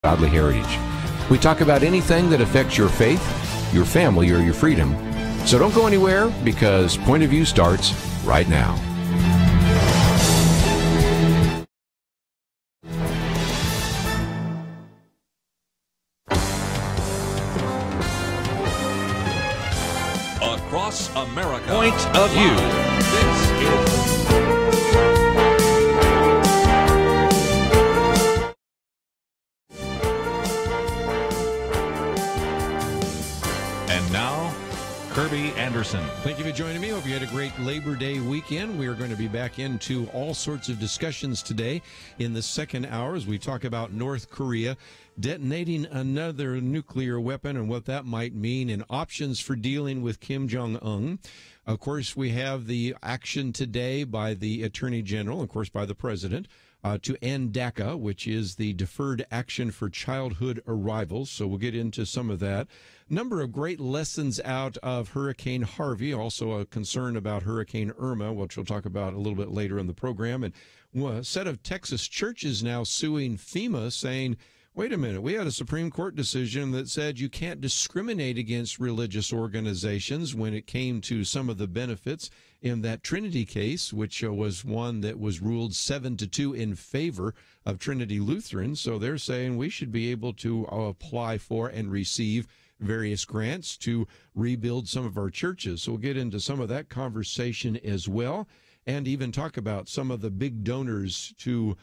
godly heritage. We talk about anything that affects your faith, your family, or your freedom. So don't go anywhere, because Point of View starts right now. Across America. Point of View. This is... And now, Kerby Anderson. Thank you for joining me. Hope you had a great Labor Day weekend. We are going to be back into all sorts of discussions today in the second hour as we talk about North Korea detonating another nuclear weapon and what that might mean and options for dealing with Kim Jong-un. Of course, we have the action today by the Attorney General, of course, by the President, to end DACA, which is the Deferred Action for Childhood Arrivals. So we'll get into some of that. Number of great lessons out of Hurricane Harvey, also a concern about Hurricane Irma, which we'll talk about a little bit later in the program. And a set of Texas churches now suing FEMA, saying, wait a minute, we had a Supreme Court decision that said you can't discriminate against religious organizations when it came to some of the benefits in that Trinity case, which was one that was ruled 7-2 in favor of Trinity Lutheran. So they're saying we should be able to apply for and receive various grants to rebuild some of our churches. So we'll get into some of that conversation as well, and even talk about some of the big donors to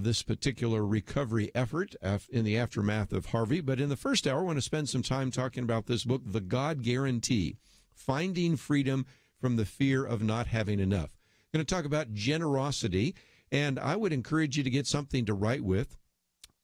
this particular recovery effort in the aftermath of Harvey. But in the first hour, I want to spend some time talking about this book, The God Guarantee, Finding Freedom from the Fear of Not Having Enough. I'm going to talk about generosity, and I would encourage you to get something to write with.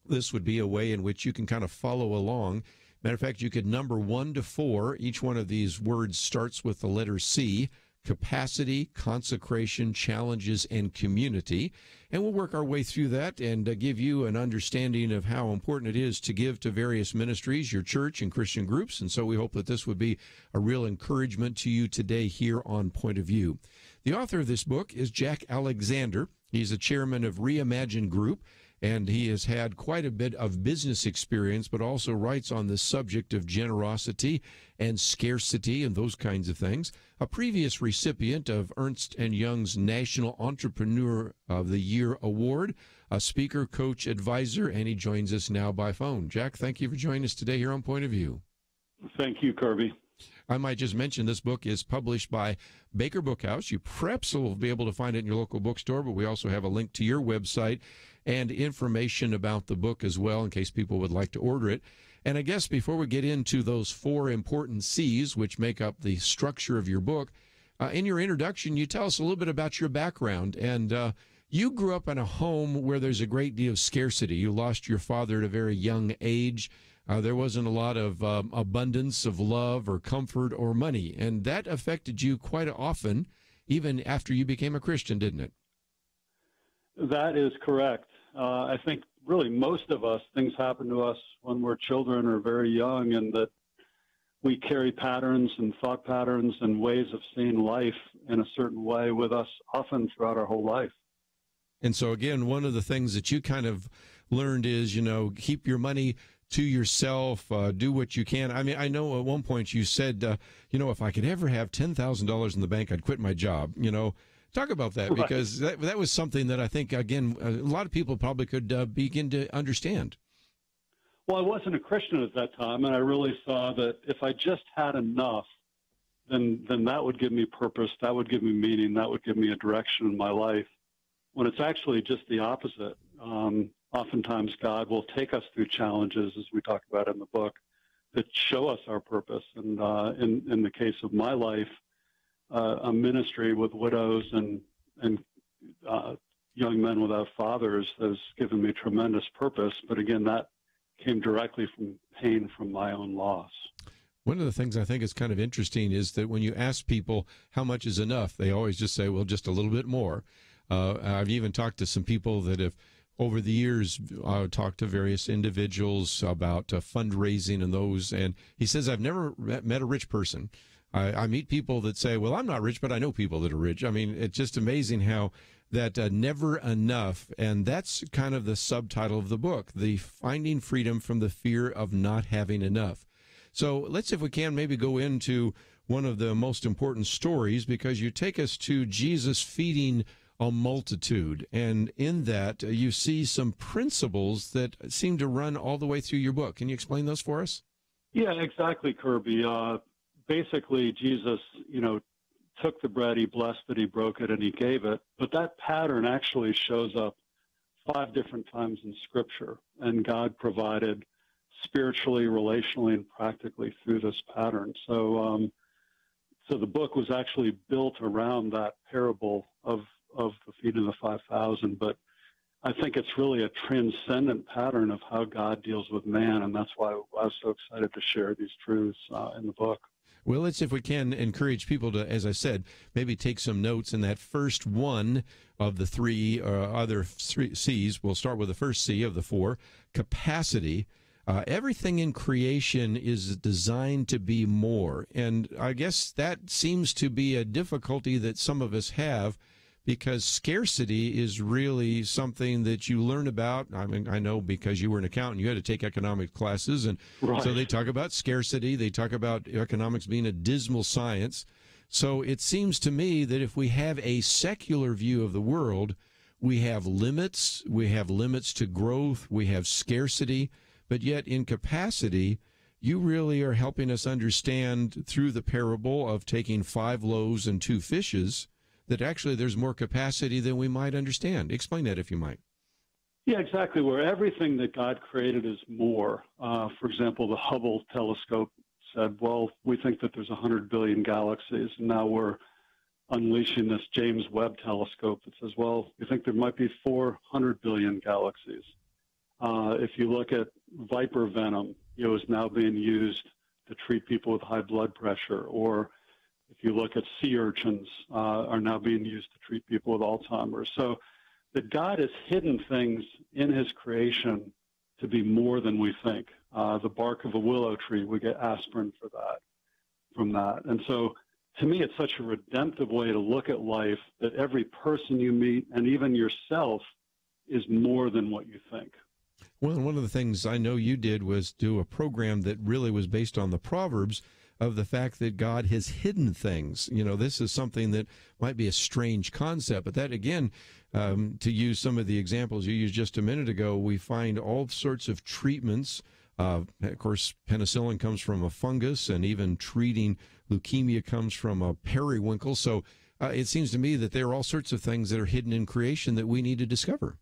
This would be a way in which you can kind of follow along. Matter of fact, you could number 1 to 4. Each one of these words starts with the letter C: capacity, consecration, challenges, and community. And we'll work our way through that and give you an understanding of how important it is to give to various ministries, your church, and Christian groups. And so we hope that this would be a real encouragement to you today here on Point of View. The author of this book is Jack Alexander. He's a chairman of Reimagine Group, and he has had quite a bit of business experience, but also writes on the subject of generosity and scarcity and those kinds of things. A previous recipient of Ernst & Young's National Entrepreneur of the Year Award, a speaker, coach, advisor, and he joins us now by phone. Jack, thank you for joining us today here on Point of View. Thank you, Kerby. I might just mention this book is published by Baker Bookhouse. You perhaps will be able to find it in your local bookstore, but we also have a link to your website and information about the book as well in case people would like to order it. And I guess before we get into those 4 important C's, which make up the structure of your book, in your introduction, you tell us a little bit about your background. And you grew up in a home where there's a great deal of scarcity. You lost your father at a very young age. There wasn't a lot of abundance of love or comfort or money. And that affected you quite often, even after you became a Christian, didn't it? That is correct. I think really most of us, things happen to us when we're children or very young, and that we carry patterns and thought patterns and ways of seeing life in a certain way with us often throughout our whole life. And so, again, one of the things that you kind of learned is, keep your money to yourself, do what you can. I mean, I know at one point you said, if I could ever have $10,000 in the bank, I'd quit my job, Talk about that, right. Because that was something that I think, again, a lot of people probably could begin to understand. Well, I wasn't a Christian at that time, and I really saw that if I just had enough, then that would give me purpose, that would give me meaning, that would give me a direction in my life, when it's actually just the opposite. Oftentimes God will take us through challenges, as we talk about in the book, that show us our purpose. And in the case of my life, a ministry with widows and young men without fathers has given me tremendous purpose. But again, that came directly from pain from my own loss. One of the things I think is kind of interesting is that when you ask people how much is enough, they always just say, well, just a little bit more. I've even talked to some people that have, over the years, talked to various individuals about fundraising and those, and he says, I've never met a rich person. I meet people that say, well, I'm not rich, but I know people that are rich. I mean, it's just amazing how that never enough, and that's kind of the subtitle of the book, the Finding Freedom from the Fear of Not Having Enough. So let's, if we can, maybe go into one of the most important stories, because you take us to Jesus feeding a multitude, and in that you see some principles that seem to run all the way through your book. Can you explain those for us? Yeah, exactly, Kirby. Basically, Jesus, took the bread, he blessed it, he broke it, and he gave it. But that pattern actually shows up 5 different times in Scripture, and God provided spiritually, relationally, and practically through this pattern. So the book was actually built around that parable of the feeding of the 5,000. But I think it's really a transcendent pattern of how God deals with man, and that's why I was so excited to share these truths in the book. Well, let's, if we can, encourage people to, as I said, maybe take some notes in that first one of the 3 other 3 C's. We'll start with the first C of the 4, capacity. Everything in creation is designed to be more. And I guess that seems to be a difficulty that some of us have, because scarcity is really something that you learn about. I mean, I know because you were an accountant, you had to take economics classes, and right. So they talk about scarcity. They talk about economics being a dismal science. So it seems to me that if we have a secular view of the world, we have limits. We have limits to growth. We have scarcity. But yet in capacity, you really are helping us understand through the parable of taking 5 loaves and 2 fishes that actually there's more capacity than we might understand. Explain that, if you might. Yeah, exactly. Where everything that God created is more. For example, the Hubble telescope said, well, we think that there's 100 billion galaxies, and now we're unleashing this James Webb telescope that says, well, we think there might be 400 billion galaxies. If you look at viper venom, is now being used to treat people with high blood pressure, or if you look at sea urchins, are now being used to treat people with Alzheimer's. So that God has hidden things in his creation to be more than we think. The bark of a willow tree, we get aspirin from that. And so to me, it's such a redemptive way to look at life, that every person you meet, and even yourself, is more than what you think. Well, one of the things I know you did was do a program that really was based on the Proverbs, of the fact that God has hidden things. This is something that might be a strange concept, but that, again, to use some of the examples you used just a minute ago, we find all sorts of treatments. Of course, penicillin comes from a fungus, and even treating leukemia comes from a periwinkle. So it seems to me that there are all sorts of things that are hidden in creation that we need to discover.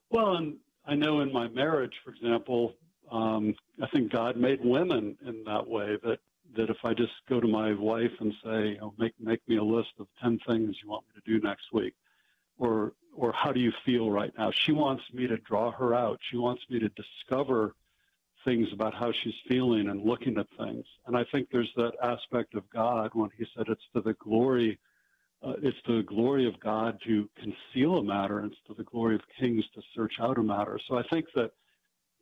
Well, and I know in my marriage, for example, I think God made women in that way, that if I just go to my wife and say, make me a list of 10 things you want me to do next week, or how do you feel right now? She wants me to draw her out. She wants me to discover things about how she's feeling and looking at things. And I think there's that aspect of God when he said it's to the glory of God to conceal a matter, and it's to the glory of kings to search out a matter. So I think that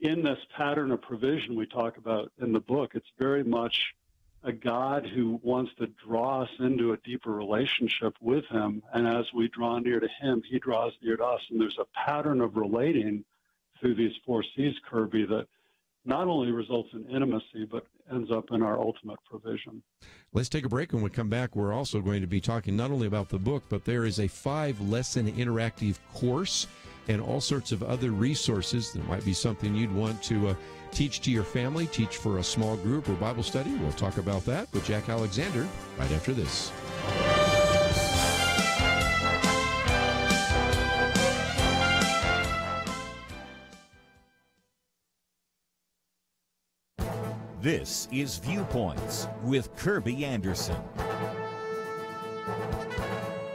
in this pattern of provision we talk about in the book, it's very much a God who wants to draw us into a deeper relationship with him. And as we draw near to him, he draws near to us. And there's a pattern of relating through these 4 C's, Kirby, that not only results in intimacy, but ends up in our ultimate provision. Let's take a break. When we come back, we're also going to be talking not only about the book, but there is a 5-lesson interactive course and all sorts of other resources that might be something you'd want to teach to your family, teach for a small group or Bible study. We'll talk about that with Jack Alexander right after this. This is Viewpoints with Kerby Anderson.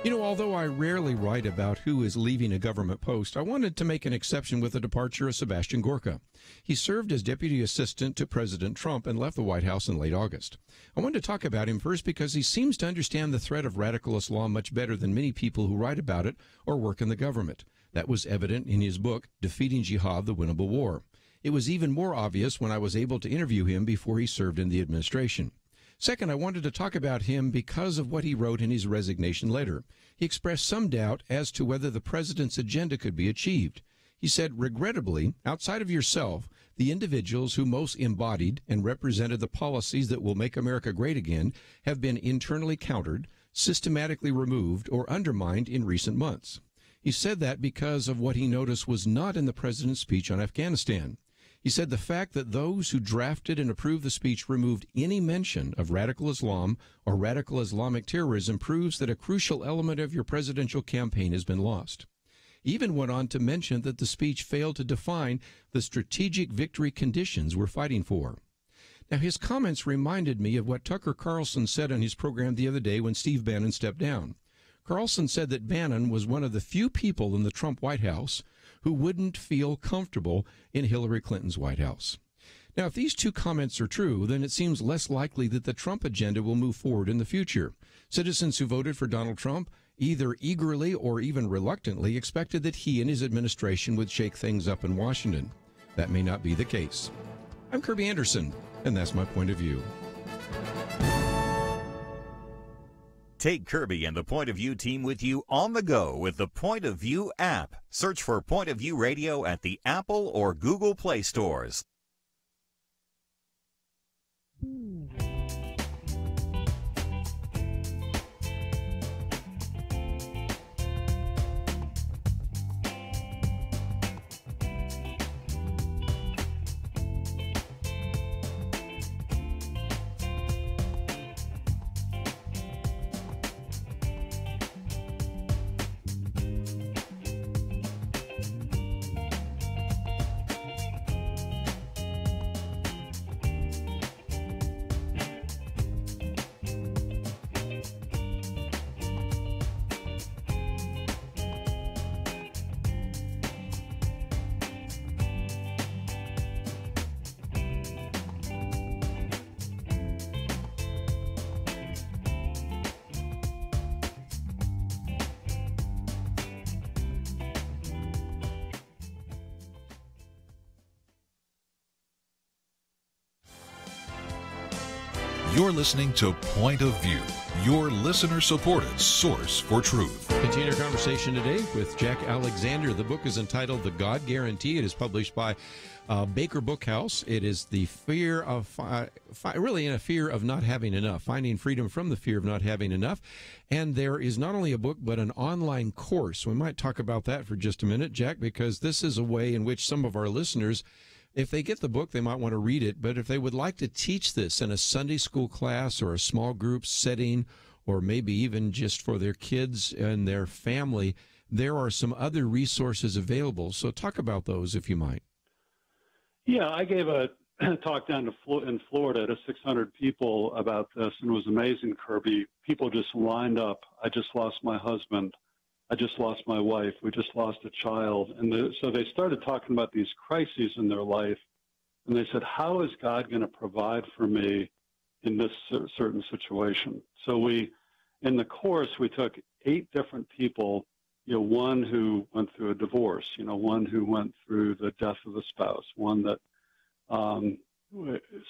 Although I rarely write about who is leaving a government post, I wanted to make an exception with the departure of Sebastian Gorka. He served as deputy assistant to President Trump and left the White House in late August. I wanted to talk about him first because he seems to understand the threat of radical Islam much better than many people who write about it or work in the government. That was evident in his book, Defeating Jihad, The Winnable War. It was even more obvious when I was able to interview him before he served in the administration. Second, I wanted to talk about him because of what he wrote in his resignation letter. He expressed some doubt as to whether the president's agenda could be achieved. He said, regrettably, outside of yourself, the individuals who most embodied and represented the policies that will make America great again have been internally countered, systematically removed, or undermined in recent months. He said that because of what he noticed was not in the president's speech on Afghanistan. He said the fact that those who drafted and approved the speech removed any mention of radical Islam or radical Islamic terrorism proves that a crucial element of your presidential campaign has been lost. He even went on to mention that the speech failed to define the strategic victory conditions we're fighting for. Now, his comments reminded me of what Tucker Carlson said on his program the other day when Steve Bannon stepped down. Carlson said that Bannon was one of the few people in the Trump White House who wouldn't feel comfortable in Hillary Clinton's White House. Now, if these two comments are true, then it seems less likely that the Trump agenda will move forward in the future. Citizens who voted for Donald Trump either eagerly or even reluctantly expected that he and his administration would shake things up in Washington. That may not be the case. I'm Kerby Anderson, and that's my point of view. Take Kerby and the Point of View team with you on the go with the Point of View app. Search for Point of View Radio at the Apple or Google Play stores. You're listening to Point of View, your listener-supported source for truth. Continue our conversation today with Jack Alexander. The book is entitled The God Guarantee. It is published by Baker Bookhouse. It is the fear of, really in a fear of not having enough, finding freedom from the fear of not having enough. And there is not only a book, but an online course. We might talk about that for just a minute, Jack, because this is a way in which some of our listeners, if they get the book, they might want to read it, but if they would like to teach this in a Sunday school class or a small group setting, or maybe even just for their kids and their family, there are some other resources available. So talk about those, if you might. Yeah, I gave a talk down in Florida to 600 people about this, and it was amazing, Kerby. People just lined up. I just lost my husband. I just lost my wife. We just lost a child. And so they started talking about these crises in their life. And they said, how is God going to provide for me in this certain situation? So in the course, we took 8 different people, one who went through a divorce, one who went through the death of a spouse, one that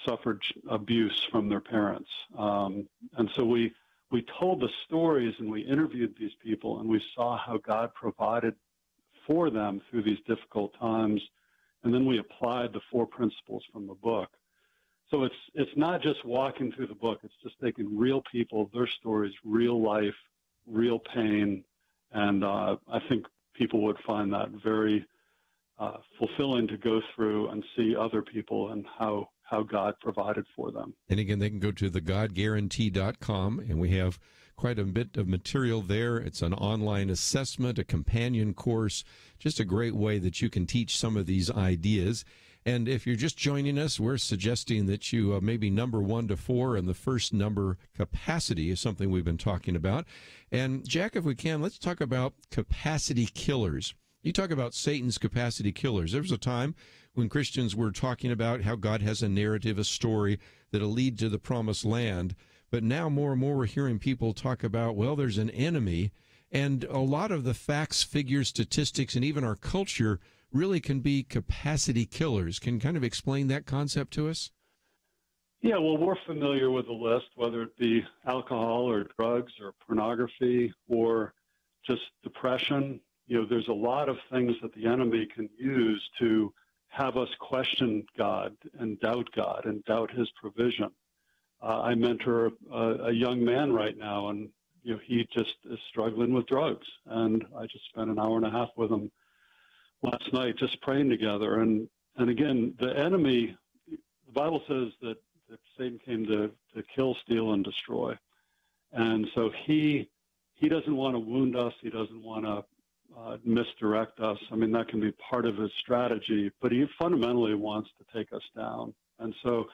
suffered abuse from their parents. And so we told the stories and we interviewed these people and we saw how God provided for them through these difficult times. And then we applied the 4 principles from the book. So it's not just walking through the book. It's just taking real people, their stories, real life, real pain. And I think people would find that very fulfilling to go through and see other people and how God provided for them. And again, they can go to thegodguarantee.com, and we have quite a bit of material there. It's an online assessment, a companion course, just a great way that you can teach some of these ideas. And if you're just joining us, we're suggesting that you maybe number 1 to 4, and the first number, capacity, is something we've been talking about. And Jack, if we can, let's talk about capacity killers. You talk about Satan's capacity killers. There was a time when Christians were talking about how God has a narrative, a story that'll lead to the promised land. But now more and more we're hearing people talk about, well, there's an enemy. And a lot of the facts, figures, statistics, and even our culture really can be capacity killers. Can you kind of explain that concept to us? Yeah, well, we're familiar with the list, whether it be alcohol or drugs or pornography or just depression. There's a lot of things that the enemy can use to have us question God and doubt his provision. I mentor a young man right now, and he just is struggling with drugs. And I just spent an hour and a half with him last night, just praying together. And again, the enemy, the Bible says that Satan came to kill, steal, and destroy. And so he doesn't want to wound us. He doesn't want to misdirect us. I mean, that can be part of his strategy, but he fundamentally wants to take us down. And so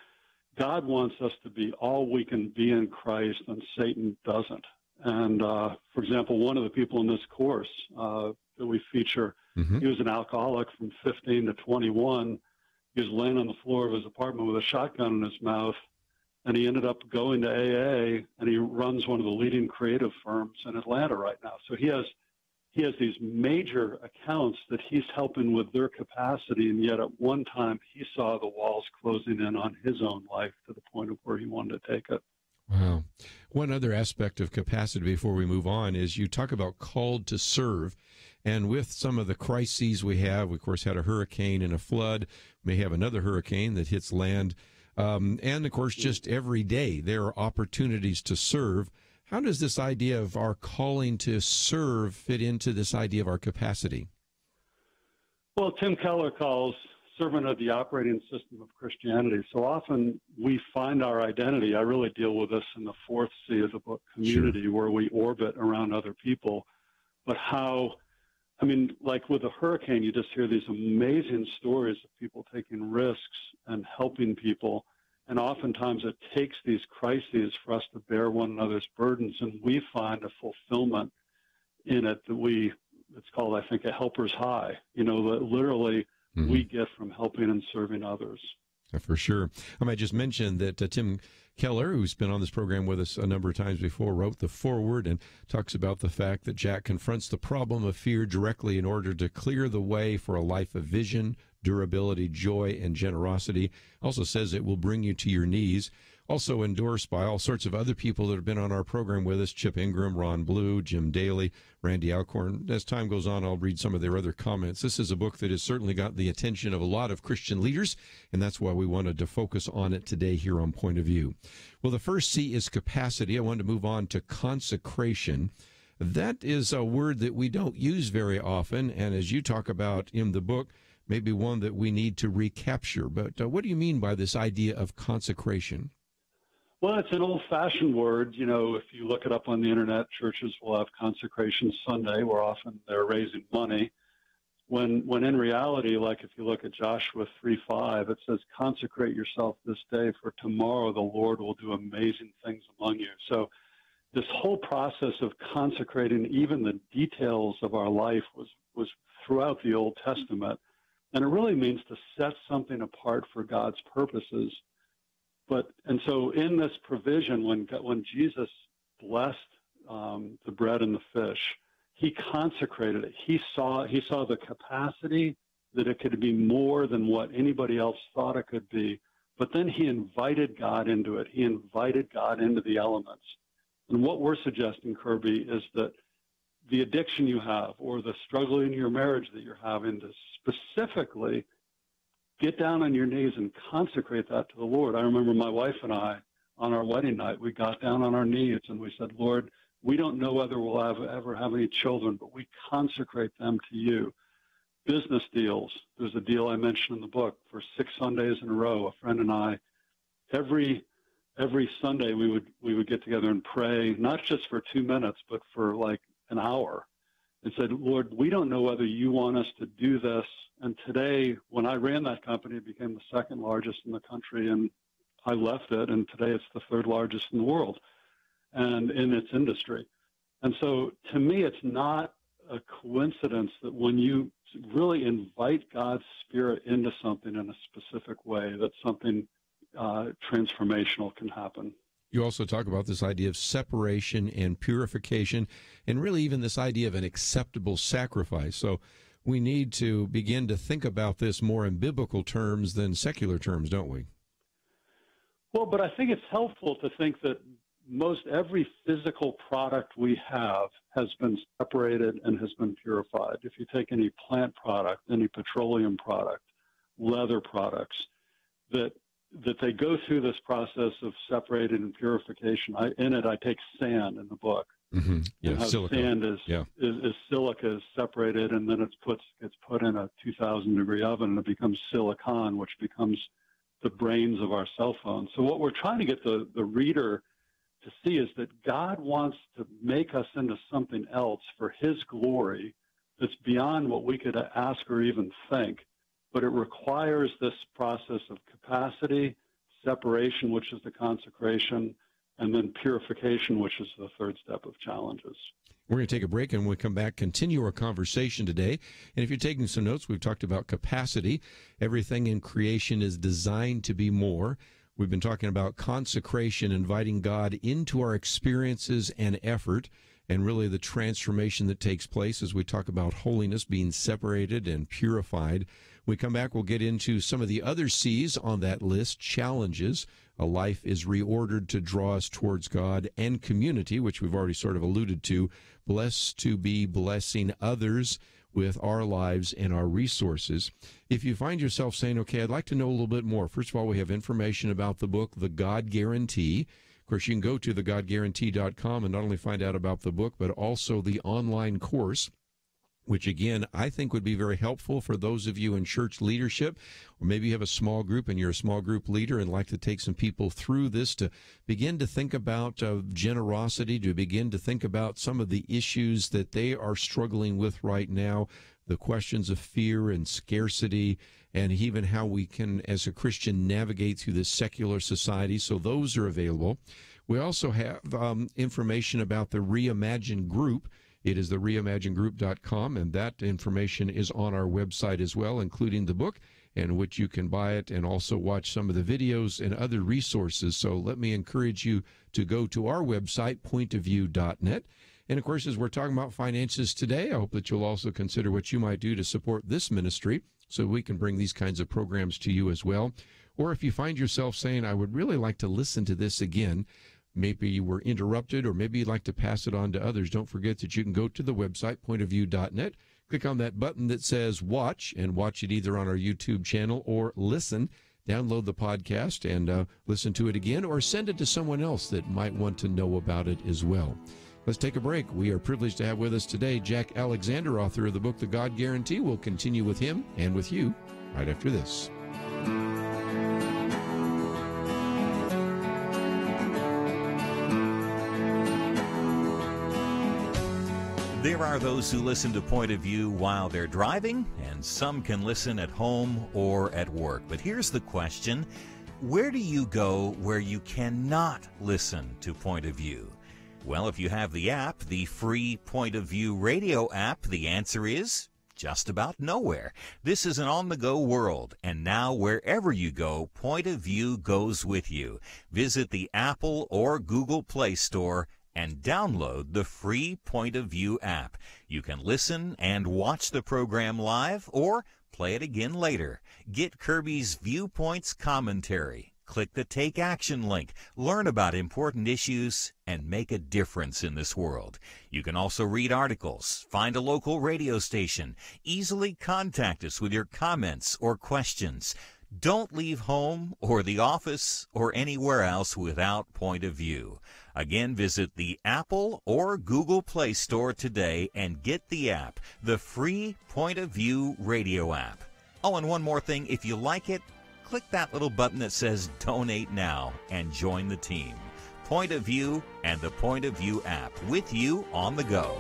God wants us to be all we can be in Christ, and Satan doesn't. And, for example, one of the people in this course that we feature, he was an alcoholic from 15 to 21. He was laying on the floor of his apartment with a shotgun in his mouth, and he ended up going to AA, and he runs one of the leading creative firms in Atlanta right now. So he has these major accounts that he's helping with their capacity, and yet at one time he saw the walls closing in on his own life to the point of where he wanted to take it. Wow. One other aspect of capacity before we move on is you talk about called to serve. And with some of the crises we have, we, of course, had a hurricane and a flood, may have another hurricane that hits land. And, of course, just every day there are opportunities to serve. How does this idea of our calling to serve fit into this idea of our capacity? Well, Tim Keller calls servant of the operating system of Christianity. So often we find our identity. I really deal with this in the fourth C of the book, community, where we orbit around other people. But like with a hurricane, you just hear these amazing stories of people taking risks and helping people. And oftentimes it takes these crises for us to bear one another's burdens, and we find a fulfillment in it that it's called, I think, a helper's high, that literally we get from helping and serving others. For sure. I might just mention that Tim Keller, who's been on this program with us a number of times before, wrote the foreword and talks about the fact that Jack confronts the problem of fear directly in order to clear the way for a life of vision, durability, joy, and generosity. Also says it will bring you to your knees. Also endorsed by all sorts of other people that have been on our program with us, Chip Ingram, Ron Blue, Jim Daly, Randy Alcorn. As time goes on, I'll read some of their other comments. This is a book that has certainly got the attention of a lot of Christian leaders, and that's why we wanted to focus on it today here on Point of View. Well, the first C is capacity. I wanted to move on to consecration. That is a word that we don't use very often, and as you talk about in the book, maybe one that we need to recapture. But what do you mean by this idea of consecration? Well, it's an old-fashioned word. If you look it up on the internet, churches will have Consecration Sunday, where often they're raising money. When in reality, like if you look at Joshua 3:5, it says, consecrate yourself this day, for tomorrow the Lord will do amazing things among you. So this whole process of consecrating even the details of our life was throughout the Old Testament. And it really means to set something apart for God's purposes. And so in this provision, when Jesus blessed the bread and the fish, he consecrated it. He saw the capacity that it could be more than what anybody else thought it could be. But then he invited God into it. He invited God into the elements. And what we're suggesting, Kerby, is that the addiction you have or the struggle in your marriage that you're having, to specifically get down on your knees and consecrate that to the Lord. I remember my wife and I, on our wedding night, we got down on our knees and we said, Lord, we don't know whether we'll ever have any children, but we consecrate them to you. Business deals. There's a deal I mentioned in the book for 6 Sundays in a row. A friend and I, every Sunday we would get together and pray, not just for 2 minutes, but for like an hour, and said, Lord, we don't know whether you want us to do this. And today, when I ran that company, it became the second largest in the country, and I left it, and today it's the third largest in the world and in its industry. And so to me, it's not a coincidence that when you really invite God's Spirit into something in a specific way, that something transformational can happen. You also talk about this idea of separation and purification, and really even this idea of an acceptable sacrifice. So we need to begin to think about this more in biblical terms than secular terms, don't we? Well, but I think it's helpful to think that most every physical product we have has been separated and has been purified. If you take any plant product, any petroleum product, leather products, that they go through this process of separated and purification. In it, I take sand in the book. Mm-hmm. Yeah, and how silica. sand is silica is separated, and then it's put in a 2,000-degree oven, and it becomes silicon, which becomes the brains of our cell phone. So what we're trying to get the reader to see is that God wants to make us into something else for his glory that's beyond what we could ask or even think. But it requires this process of capacity, separation, which is the consecration, and then purification, which is the third step of challenges. We're going to take a break, and when we come back, continue our conversation today. And if you're taking some notes, we've talked about capacity. Everything in creation is designed to be more. We've been talking about consecration, inviting God into our experiences and effort, and really the transformation that takes place as we talk about holiness being separated and purified. When we come back, we'll get into some of the other C's on that list, challenges. A life is reordered to draw us towards God, and community, which we've already sort of alluded to. Blessed to be blessing others with our lives and our resources. If you find yourself saying, okay, I'd like to know a little bit more, first of all, we have information about the book, The God Guarantee. Of course, you can go to thegodguarantee.com and not only find out about the book, but also the online course, which, again, I think would be very helpful for those of you in church leadership, or maybe you have a small group and you're a small group leader and like to take some people through this to begin to think about generosity, to begin to think about some of the issues that they are struggling with right now, the questions of fear and scarcity, and even how we can, as a Christian, navigate through this secular society. So those are available. We also have information about the Reimagine Group. It is the reimaginegroup.com, and that information is on our website as well, including the book, in which you can buy it and also watch some of the videos and other resources. So let me encourage you to go to our website, pointofview.net. And, of course, as we're talking about finances today, I hope that you'll also consider what you might do to support this ministry so we can bring these kinds of programs to you as well. Or if you find yourself saying, I would really like to listen to this again, maybe you were interrupted, or maybe you'd like to pass it on to others, don't forget that you can go to the website, pointofview.net, click on that button that says watch, and watch it either on our YouTube channel or listen. Download the podcast and listen to it again, or send it to someone else that might want to know about it as well. Let's take a break. We are privileged to have with us today Jack Alexander, author of the book, The God Guarantee. We'll continue with him and with you right after this. There are those who listen to Point of View while they're driving, and some can listen at home or at work. But here's the question: where do you go where you cannot listen to Point of View? Well, if you have the app, the free Point of View radio app, the answer is just about nowhere. This is an on-the-go world, and now wherever you go, Point of View goes with you. Visit the Apple or Google Play Store and download the free Point of View app. You can listen and watch the program live or play it again later. Get Kerby's Viewpoints commentary. Click the Take Action link. Learn about important issues and make a difference in this world. You can also read articles, find a local radio station, easily contact us with your comments or questions. Don't leave home or the office or anywhere else without Point of View. Again, visit the Apple or Google Play Store today and get the app, the free Point of View radio app. Oh, and one more thing, if you like it, click that little button that says Donate Now and join the team. Point of View and the Point of View app, with you on the go.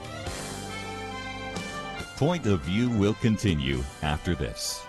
Point of View will continue after this.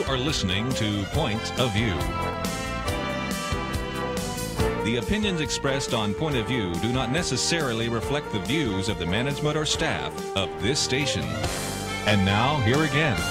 are listening to Point of View. The opinions expressed on Point of View do not necessarily reflect the views of the management or staff of this station. And now, here again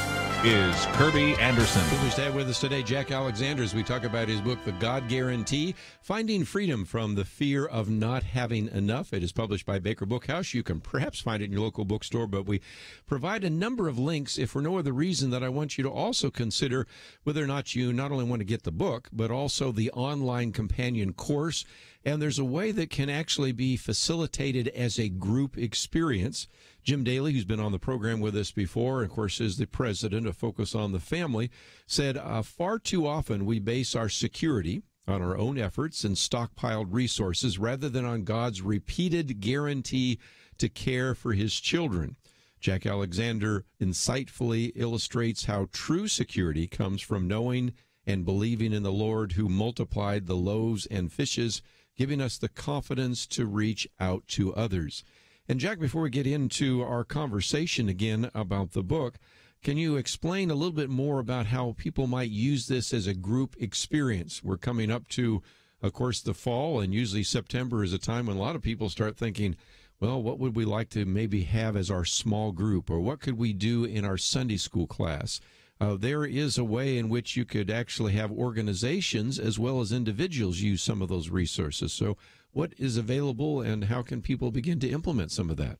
is Kerby Anderson. Privileged to have with us today Jack Alexander as we talk about his book, The God Guarantee, Finding Freedom from the Fear of Not Having Enough. It is published by Baker Bookhouse. You can perhaps find it in your local bookstore, but we provide a number of links, if for no other reason, that I want you to also consider whether or not you not only want to get the book, but also the online companion course. And there's a way that can actually be facilitated as a group experience. Jim Daly, who's been on the program with us before, of course, is the president of Focus on the Family, said far too often we base our security on our own efforts and stockpiled resources rather than on God's repeated guarantee to care for his children. Jack Alexander insightfully illustrates how true security comes from knowing and believing in the Lord who multiplied the loaves and fishes, giving us the confidence to reach out to others. And Jack, before we get into our conversation again about the book, can you explain a little bit more about how people might use this as a group experience? We're coming up to, of course, the fall, and usually September is a time when a lot of people start thinking, well, what would we like to maybe have as our small group, or what could we do in our Sunday school class? There is a way in which you could actually have organizations as well as individuals use some of those resources. So what is available, and how can people begin to implement some of that?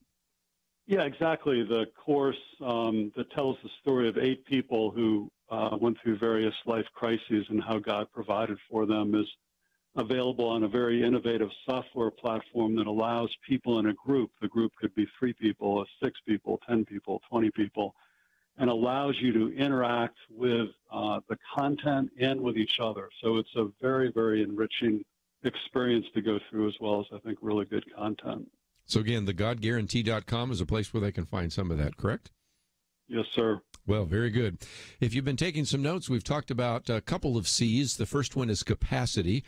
Yeah, exactly. The course that tells the story of 8 people who went through various life crises and how God provided for them is available on a very innovative software platform that allows people in a group. The group could be 3 people, 6 people, 10 people, 20 people, and allows you to interact with the content and with each other. So it's a very, very enriching experience to go through, as well as, I think, really good content. So again, thegodguarantee.com is a place where they can find some of that, correct? Yes, sir. Well, very good. If you've been taking some notes, we've talked about a couple of C's. The first one is capacity.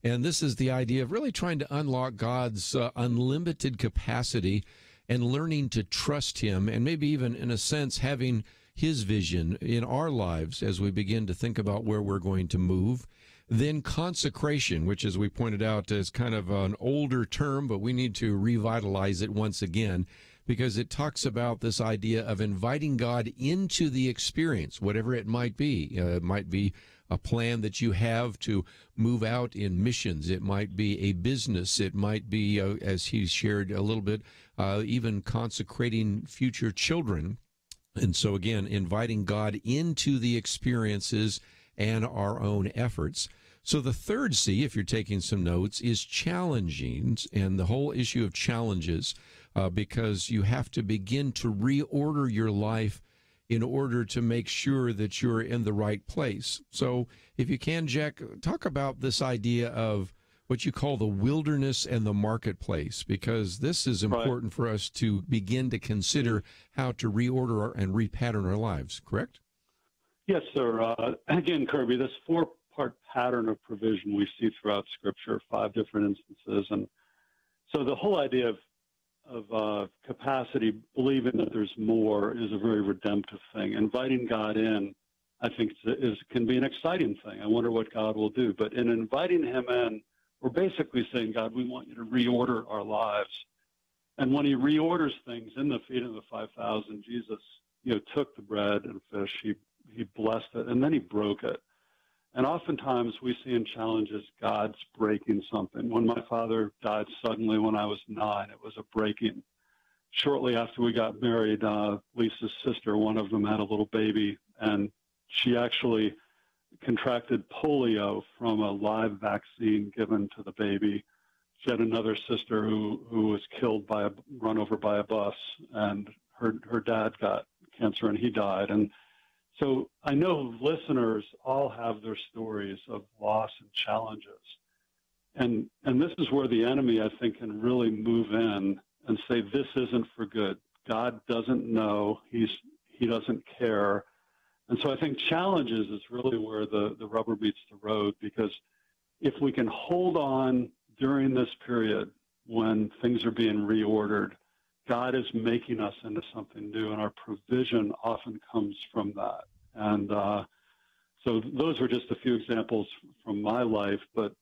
And this is the idea of really trying to unlock God's unlimited capacity and learning to trust him, and maybe even, in a sense, having his vision in our lives as we begin to think about where we're going to move. Then consecration, which, as we pointed out, is kind of an older term, but we need to revitalize it once again, because it talks about this idea of inviting God into the experience, whatever it might be. It might be a plan that you have to move out in missions. It might be a business. It might be, as he shared a little bit, even consecrating future children. And so, again, inviting God into the experiences and our own efforts. So the third C, if you're taking some notes, is challenging, and the whole issue of challenges, because you have to begin to reorder your life in order to make sure that you're in the right place. So if you can, Jack, talk about this idea of what you call the wilderness and the marketplace, because this is important for us to begin to consider how to reorder and repattern our lives, correct? Yes, sir. Again, Kerby, this 4-part pattern of provision we see throughout Scripture, 5 different instances. And so the whole idea of capacity, believing that there's more, is a very redemptive thing. Inviting God in, I think, can be an exciting thing. I wonder what God will do. But in inviting him in, we're basically saying, God, we want you to reorder our lives. And when he reorders things in the feeding of the 5,000, Jesus, took the bread and fish, he blessed it, and then he broke it. And oftentimes we see in challenges God's breaking something. When my father died suddenly when I was 9, it was a breaking. Shortly after we got married, Lisa's sister, one of them, had a little baby, and she actually contracted polio from a live vaccine given to the baby. She had another sister who was killed run over by a bus, and her dad got cancer and he died. And so I know listeners all have their stories of loss and challenges. And this is where the enemy, I think, can really move in and say, this isn't for good. God doesn't know. He doesn't care. And so I think challenges is really where the rubber meets the road, because if we can hold on during this period when things are being reordered, God is making us into something new, and our provision often comes from that. And So those were just a few examples from my life, but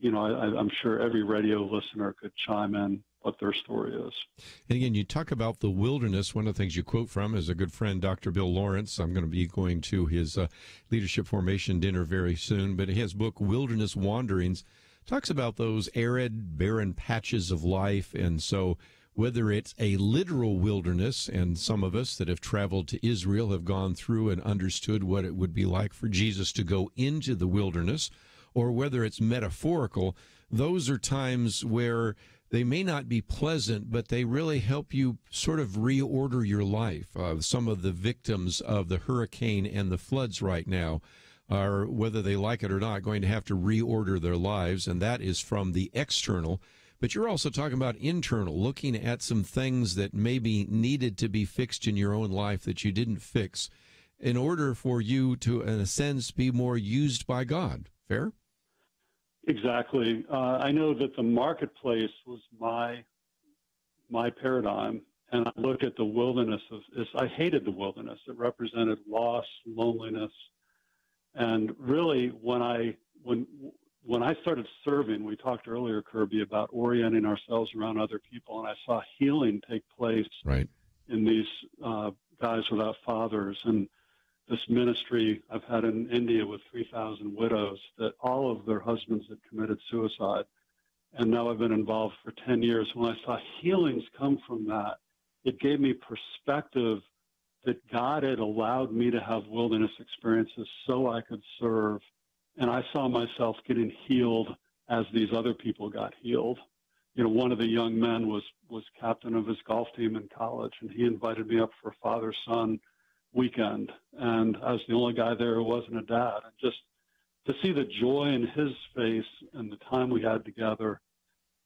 I'm sure every radio listener could chime in what their story is. And again, you talk about the wilderness. One of the things you quote from is a good friend, Dr. Bill Lawrence. I'm going to be going to his leadership formation dinner very soon, but his book, Wilderness Wanderings, talks about those arid, barren patches of life. And so whether it's a literal wilderness, and some of us that have traveled to Israel have gone through and understood what it would be like for Jesus to go into the wilderness, or whether it's metaphorical, those are times where they may not be pleasant, but they really help you sort of reorder your life. Some of the victims of the hurricane and the floods right now are, whether they like it or not, going to have to reorder their lives, and that is from the external. But you're also talking about internal, looking at some things that maybe needed to be fixed in your own life that you didn't fix in order for you to, in a sense, be more used by God. Fair? Exactly. I know that the marketplace was my paradigm, and I look at the wilderness I hated the wilderness. It represented loss, loneliness, and really when I started serving, we talked earlier, Kerby, about orienting ourselves around other people, and I saw healing take place right in these guys without fathers, and this ministry I've had in India with 3,000 widows that all of their husbands had committed suicide. And now I've been involved for 10 years. When I saw healings come from that, it gave me perspective that God had allowed me to have wilderness experiences so I could serve. And I saw myself getting healed as these other people got healed. One of the young men was captain of his golf team in college, and he invited me up for a father-son weekend, and I was the only guy there who wasn't a dad. And just to see the joy in his face and the time we had together,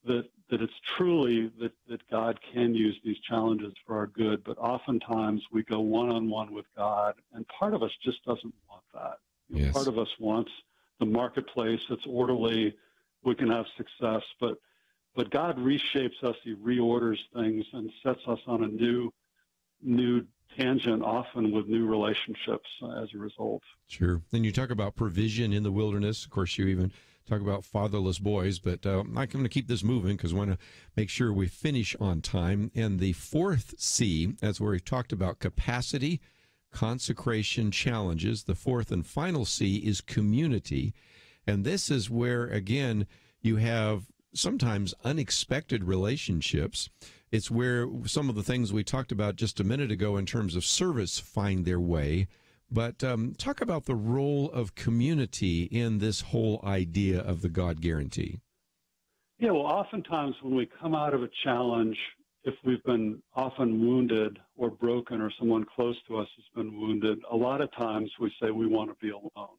that it's truly that God can use these challenges for our good. But oftentimes we go one-on-one with God, and part of us just doesn't want that. Yes. Part of us wants the marketplace that's orderly, we can have success, but God reshapes us, he reorders things and sets us on a new tangent, often with new relationships as a result. Sure. And you talk about provision in the wilderness. Of course, you even talk about fatherless boys, but I'm going to keep this moving because I want to make sure we finish on time. And the fourth C, that's where we talked about capacity, consecration, challenges. The fourth and final C is community. And this is where, again, you have sometimes unexpected relationships. It's where some of the things we talked about just a minute ago in terms of service find their way. But talk about the role of community in this whole idea of the God guarantee. Yeah, well, oftentimes when we come out of a challenge, if we've been often wounded or broken or someone close to us has been wounded, a lot of times we say we want to be alone.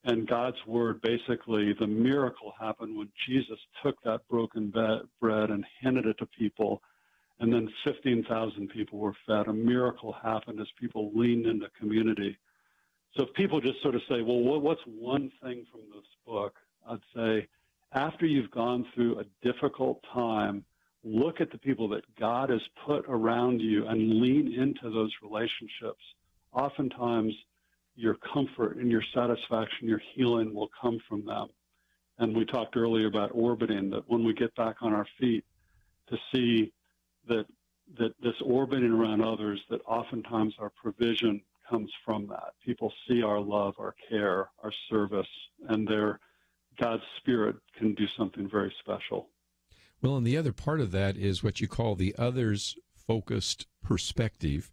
And God's word, basically, the miracle happened when Jesus took that broken bread and handed it to people, and then 15,000 people were fed. A miracle happened as people leaned into community. So if people just sort of say, well, what's one thing from this book? I'd say, after you've gone through a difficult time, look at the people that God has put around you and lean into those relationships. Oftentimes, your comfort and your satisfaction, your healing will come from them. And we talked earlier about orbiting, that when we get back on our feet, to see that this orbiting around others, that oftentimes our provision comes from that. People see our love, our care, our service, and God's Spirit can do something very special. Well, and the other part of that is what you call the others-focused perspective.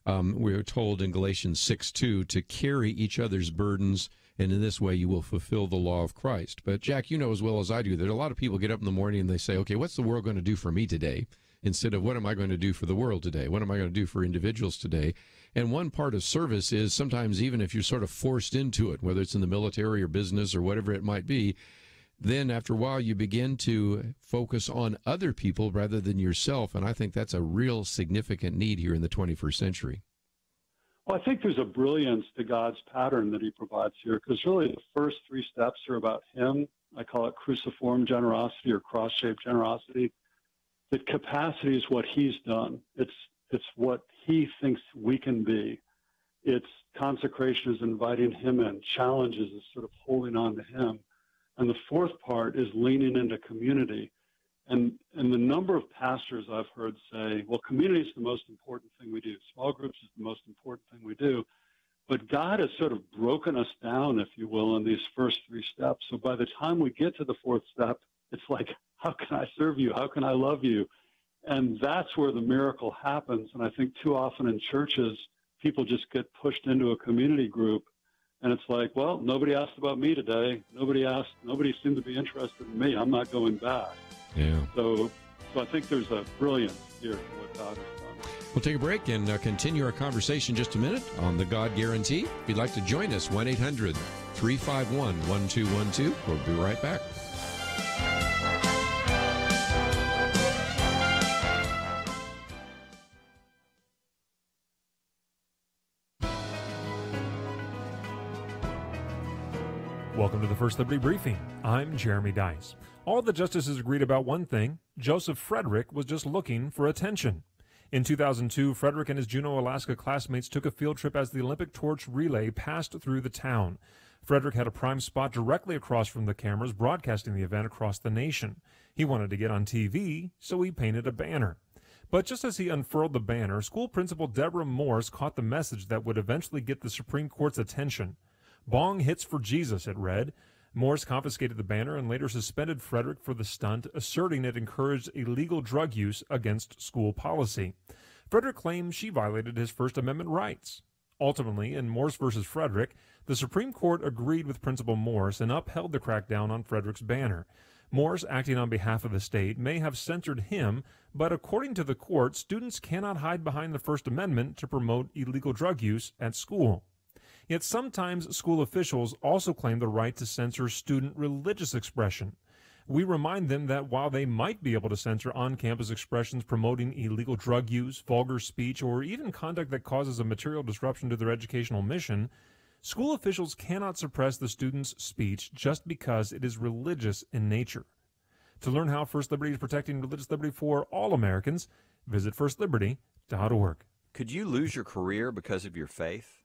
We're told in Galatians 6:2 to carry each other's burdens, and in this way you will fulfill the law of Christ. But, Jack, you know as well as I do that a lot of people get up in the morning and they say, okay, what's the world going to do for me today? Instead of what am I going to do for the world today? What am I going to do for individuals today? And one part of service is sometimes even if you're sort of forced into it, whether it's in the military or business or whatever it might be, then after a while you begin to focus on other people rather than yourself. And I think that's a real significant need here in the 21st century. Well, I think there's a brilliance to God's pattern that he provides here, because really the first three steps are about him. I call it cruciform generosity or cross-shaped generosity. That capacity is what he's done. It's what he thinks we can be. It's consecration is inviting him in. Challenges is sort of holding on to him. And the fourth part is leaning into community. And the number of pastors I've heard say, well, community is the most important thing we do. Small groups is the most important thing we do. But God has sort of broken us down, if you will, in these first three steps. So by the time we get to the fourth step, it's like, how can I serve you? How can I love you? And that's where the miracle happens. And I think too often in churches, people just get pushed into a community group. And it's like, well, nobody asked about me today. Nobody seemed to be interested in me. I'm not going back. Yeah. So I think there's a brilliance here to what God has done. We'll take a break and continue our conversation in just a minute on the God Guarantee. If you'd like to join us, 1-800-351-1212. We'll be right back. Welcome to the First Liberty Briefing. I'm Jeremy Dice. All the justices agreed about one thing: Joseph Frederick was just looking for attention. In 2002, Frederick and his Juneau, Alaska classmates took a field trip as the Olympic torch relay passed through the town. Frederick had a prime spot directly across from the cameras broadcasting the event across the nation. He wanted to get on TV, so he painted a banner. But just as he unfurled the banner, school principal Deborah Morse caught the message that would eventually get the Supreme Court's attention. "Bong hits for Jesus," it read. Morse confiscated the banner and later suspended Frederick for the stunt, asserting it encouraged illegal drug use against school policy. Frederick claimed she violated his First Amendment rights. Ultimately, in Morse versus Frederick, the Supreme Court agreed with Principal Morse and upheld the crackdown on Frederick's banner. Morse, acting on behalf of the state, may have censored him, but according to the court, students cannot hide behind the First Amendment to promote illegal drug use at school. Yet sometimes school officials also claim the right to censor student religious expression. We remind them that while they might be able to censor on-campus expressions promoting illegal drug use, vulgar speech, or even conduct that causes a material disruption to their educational mission, school officials cannot suppress the student's speech just because it is religious in nature. To learn how First Liberty is protecting religious liberty for all Americans, visit firstliberty.org. Could you lose your career because of your faith?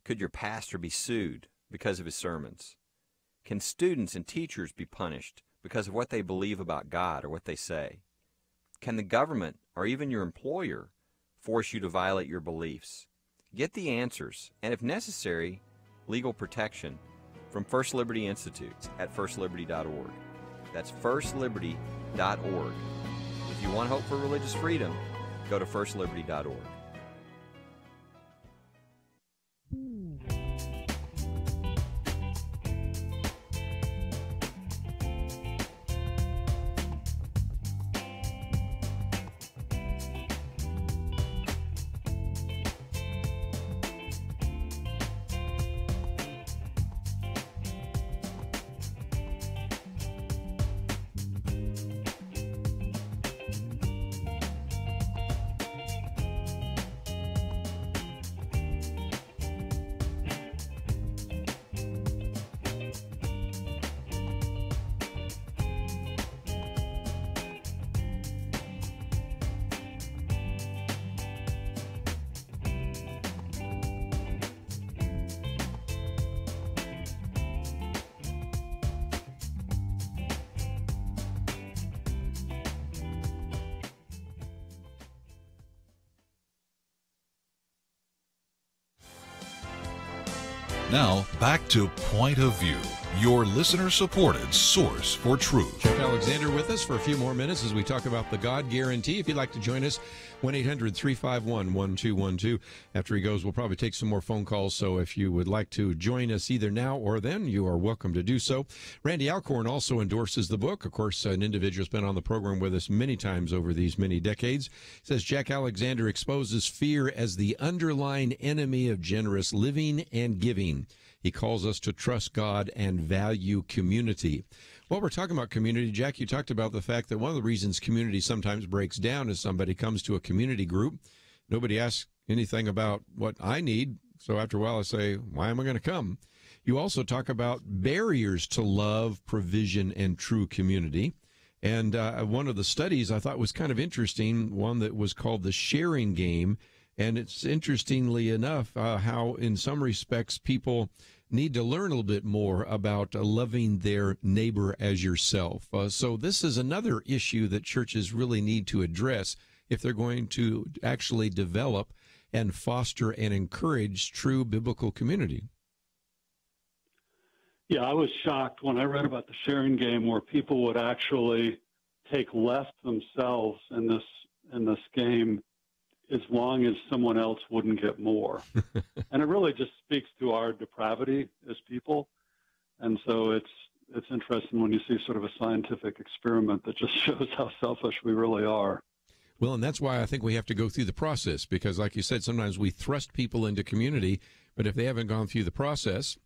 Could your pastor be sued because of his sermons? Can students and teachers be punished because of what they believe about God or what they say? Can the government or even your employer force you to violate your beliefs? Get the answers, and if necessary, legal protection from First Liberty Institutes at firstliberty.org. That's firstliberty.org. If you want hope for religious freedom, go to firstliberty.org. Now, back to Point of View, your listener-supported source for truth. Chuck Alexander with us for a few more minutes as we talk about the God Guarantee. If you'd like to join us, 1-800-351-1212. After he goes, we'll probably take some more phone calls, so if you would like to join us either now or then, you are welcome to do so. Randy Alcorn also endorses the book. Of course, an individual has been on the program with us many times over these many decades. He says Jack Alexander exposes fear as the underlying enemy of generous living and giving. He calls us to trust God and value community. While we're talking about community, Jack, you talked about the fact that one of the reasons community sometimes breaks down is somebody comes to a community group. Nobody asks anything about what I need. So after a while, I say, why am I going to come? You also talk about barriers to love, provision, and true community. And one of the studies I thought was kind of interesting, one that was called the sharing game. And it's interestingly enough how in some respects people need to learn a little bit more about loving their neighbor as yourself. So this is another issue that churches really need to address if they're going to actually develop and foster and encourage true biblical community. Yeah, I was shocked when I read about the sharing game where people would actually take less themselves in this game as long as someone else wouldn't get more. And it really just speaks to our depravity as people. And so it's interesting when you see sort of a scientific experiment that just shows how selfish we really are. Well, and that's why I think we have to go through the process, because like you said, sometimes we thrust people into community, but if they haven't gone through the process,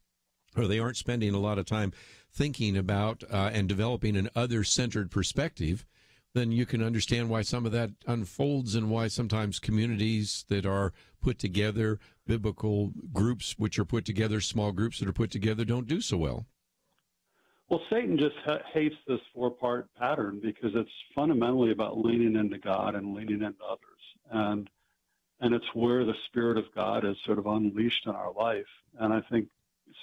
or they aren't spending a lot of time thinking about and developing an other-centered perspective, then you can understand why some of that unfolds and why sometimes communities that are put together, biblical groups which are put together, small groups that are put together, don't do so well. Well, Satan just hates this four-part pattern because it's fundamentally about leaning into God and leaning into others. And it's where the Spirit of God is sort of unleashed in our life. And I think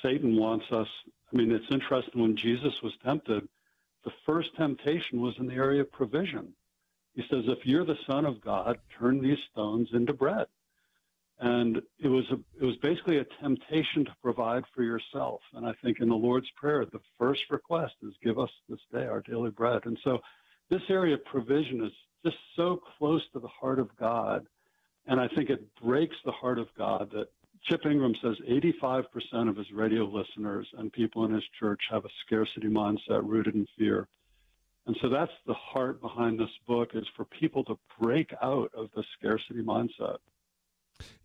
Satan wants us, I mean, it's interesting when Jesus was tempted, the first temptation was in the area of provision. He says, if you're the Son of God, turn these stones into bread. And it was basically a temptation to provide for yourself. And I think in the Lord's Prayer, the first request is, give us this day our daily bread. And so this area of provision is just so close to the heart of God. And I think it breaks the heart of God that Chip Ingram says 85% of his radio listeners and people in his church have a scarcity mindset rooted in fear. And so that's the heart behind this book, is for people to break out of the scarcity mindset.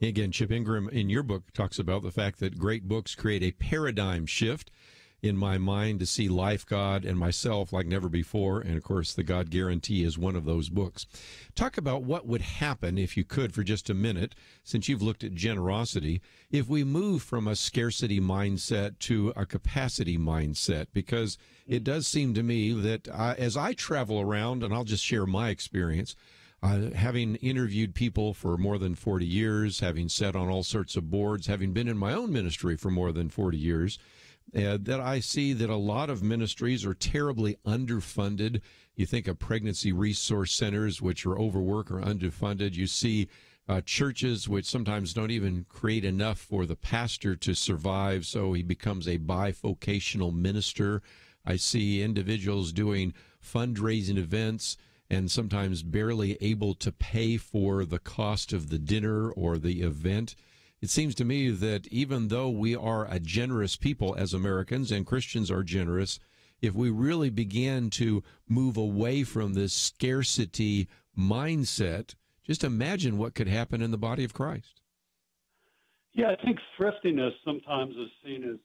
Again, Chip Ingram, in your book, talks about the fact that great books create a paradigm shift in my mind to see life, God, and myself like never before. And, of course, The God Guarantee is one of those books. Talk about what would happen, if you could, for just a minute, since you've looked at generosity, if we move from a scarcity mindset to a capacity mindset, because it does seem to me that as I travel around, and I'll just share my experience, having interviewed people for more than 40 years, having sat on all sorts of boards, having been in my own ministry for more than 40 years, that I see that a lot of ministries are terribly underfunded. You think of pregnancy resource centers, which are overworked or underfunded. You see churches which sometimes don't even create enough for the pastor to survive, so he becomes a bivocational minister. I see individuals doing fundraising events and sometimes barely able to pay for the cost of the dinner or the event. It seems to me that even though we are a generous people as Americans, and Christians are generous, if we really began to move away from this scarcity mindset, just imagine what could happen in the body of Christ. Yeah, I think thriftiness sometimes is seen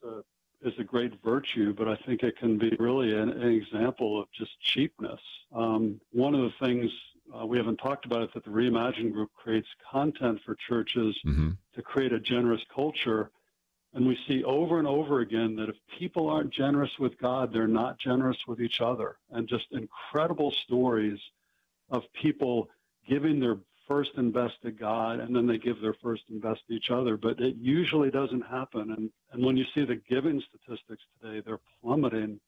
as a great virtue, but I think it can be really an example of just cheapness. One of the things we haven't talked about is that the Reimagine Group creates content for churches to create a generous culture. And we see over and over again that if people aren't generous with God, they're not generous with each other. And just incredible stories of people giving their first and best to God, and then they give their first and best to each other. But it usually doesn't happen. And when you see the giving statistics today, they're plummeting.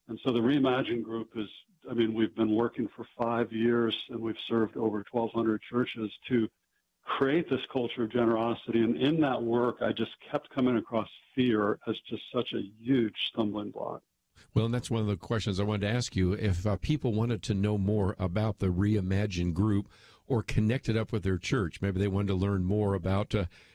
And so the Reimagine Group is, I mean, we've been working for 5 years, and we've served over 1,200 churches to create this culture of generosity. And in that work, I just kept coming across fear as just such a huge stumbling block. Well, and that's one of the questions I wanted to ask you. If people wanted to know more about the Reimagine Group or connected up with their church, maybe they wanted to learn more about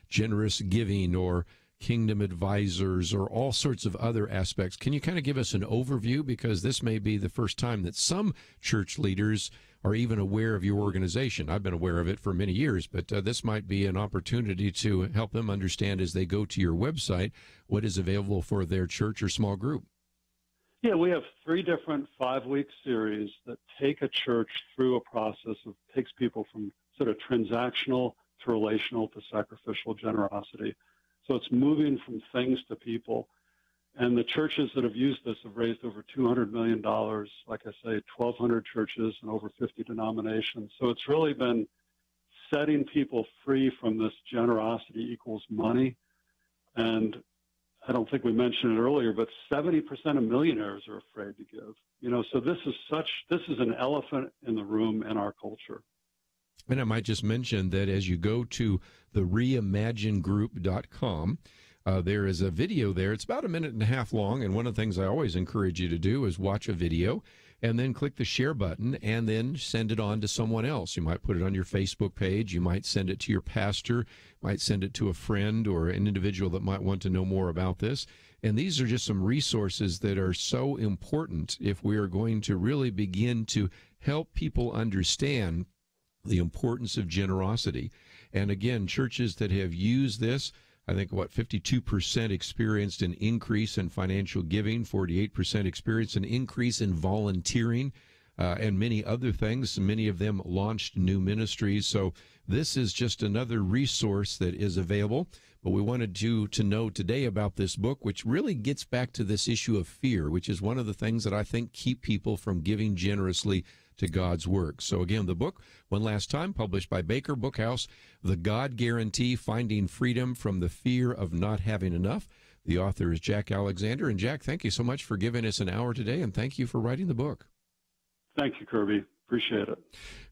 generous giving or Kingdom Advisors or all sorts of other aspects, can you kind of give us an overview? Because this may be the first time that some church leaders are even aware of your organization. I've been aware of it for many years, but this might be an opportunity to help them understand as they go to your website what is available for their church or small group. Yeah, we have 3 different 5-week series that take a church through a process of takes people from sort of transactional to relational to sacrificial generosity. So it's moving from things to people. And the churches that have used this have raised over $200 million, like I say, 1,200 churches and over 50 denominations. So it's really been setting people free from this generosity equals money. And I don't think we mentioned it earlier, but 70% of millionaires are afraid to give. So this is an elephant in the room in our culture. And I might just mention that as you go to the reimaginegroup.com, there is a video there. It's about 1.5 minutes long, and one of the things I always encourage you to do is watch a video and then click the share button and then send it on to someone else. You might put it on your Facebook page. You might send it to your pastor, might send it to a friend or an individual that might want to know more about this. And these are just some resources that are so important if we are going to really begin to help people understand the importance of generosity. And again, churches that have used this, I think, 52% experienced an increase in financial giving, 48% experienced an increase in volunteering, and many other things. Many of them launched new ministries. So this is just another resource that is available. But we wanted you to know today about this book, which really gets back to this issue of fear, which is one of the things that I think keep people from giving generously to God's work. So again, the book, one last time, published by Baker Bookhouse, The God Guarantee, Finding Freedom from the Fear of Not Having Enough. The author is Jack Alexander. And Jack, thank you so much for giving us an hour today, and thank you for writing the book. Thank you, Kerby. Appreciate it.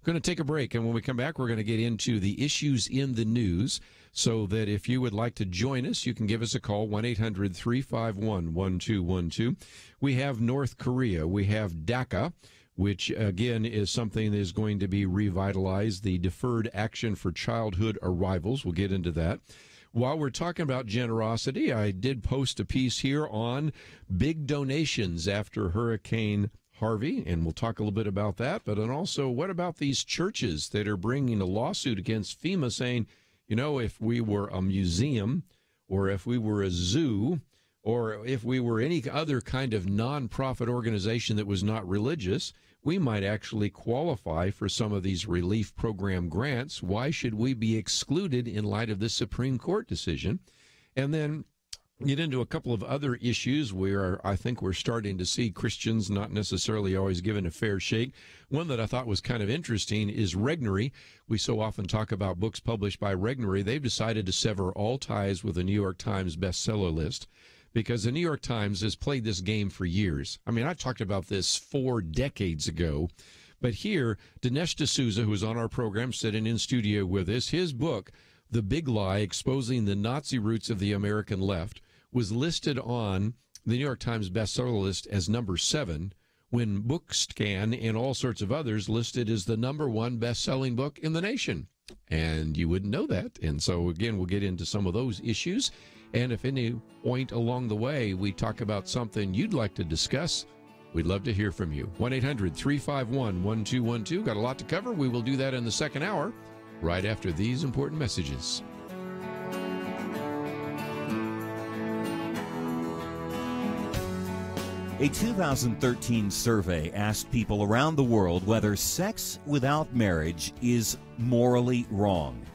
Going to take a break, and when we come back, we're going to get into the issues in the news, so that if you would like to join us, you can give us a call, 1-800-351-1212. We have North Korea. We have DACA, which, again, is something that is going to be revitalized, the Deferred Action for Childhood Arrivals. We'll get into that. While we're talking about generosity, I did post a piece here on big donations after Hurricane Harvey, and we'll talk a little bit about that. But then also, what about these churches that are bringing a lawsuit against FEMA saying, if we were a museum, or if we were a zoo, or if we were any other kind of nonprofit organization that was not religious, we might actually qualify for some of these relief program grants. Why should we be excluded in light of this Supreme Court decision? And then get into a couple of other issues where I think we're starting to see Christians not necessarily always given a fair shake. One that I thought was kind of interesting is Regnery. We so often talk about books published by Regnery. They've decided to sever all ties with the New York Times bestseller list, because the New York Times has played this game for years. I mean, I talked about this 4 decades ago, but here, Dinesh D'Souza, who was on our program, sitting in studio with us, his book, The Big Lie, Exposing the Nazi Roots of the American Left, was listed on the New York Times bestseller list as number 7, when BookScan and all sorts of others listed as the number 1 best-selling book in the nation. And you wouldn't know that. And so, again, we'll get into some of those issues. And if any point along the way we talk about something you'd like to discuss, we'd love to hear from you. 1-800-351-1212. Got a lot to cover. We will do that in the second hour, right after these important messages. A 2013 survey asked people around the world whether sex without marriage is morally wrong.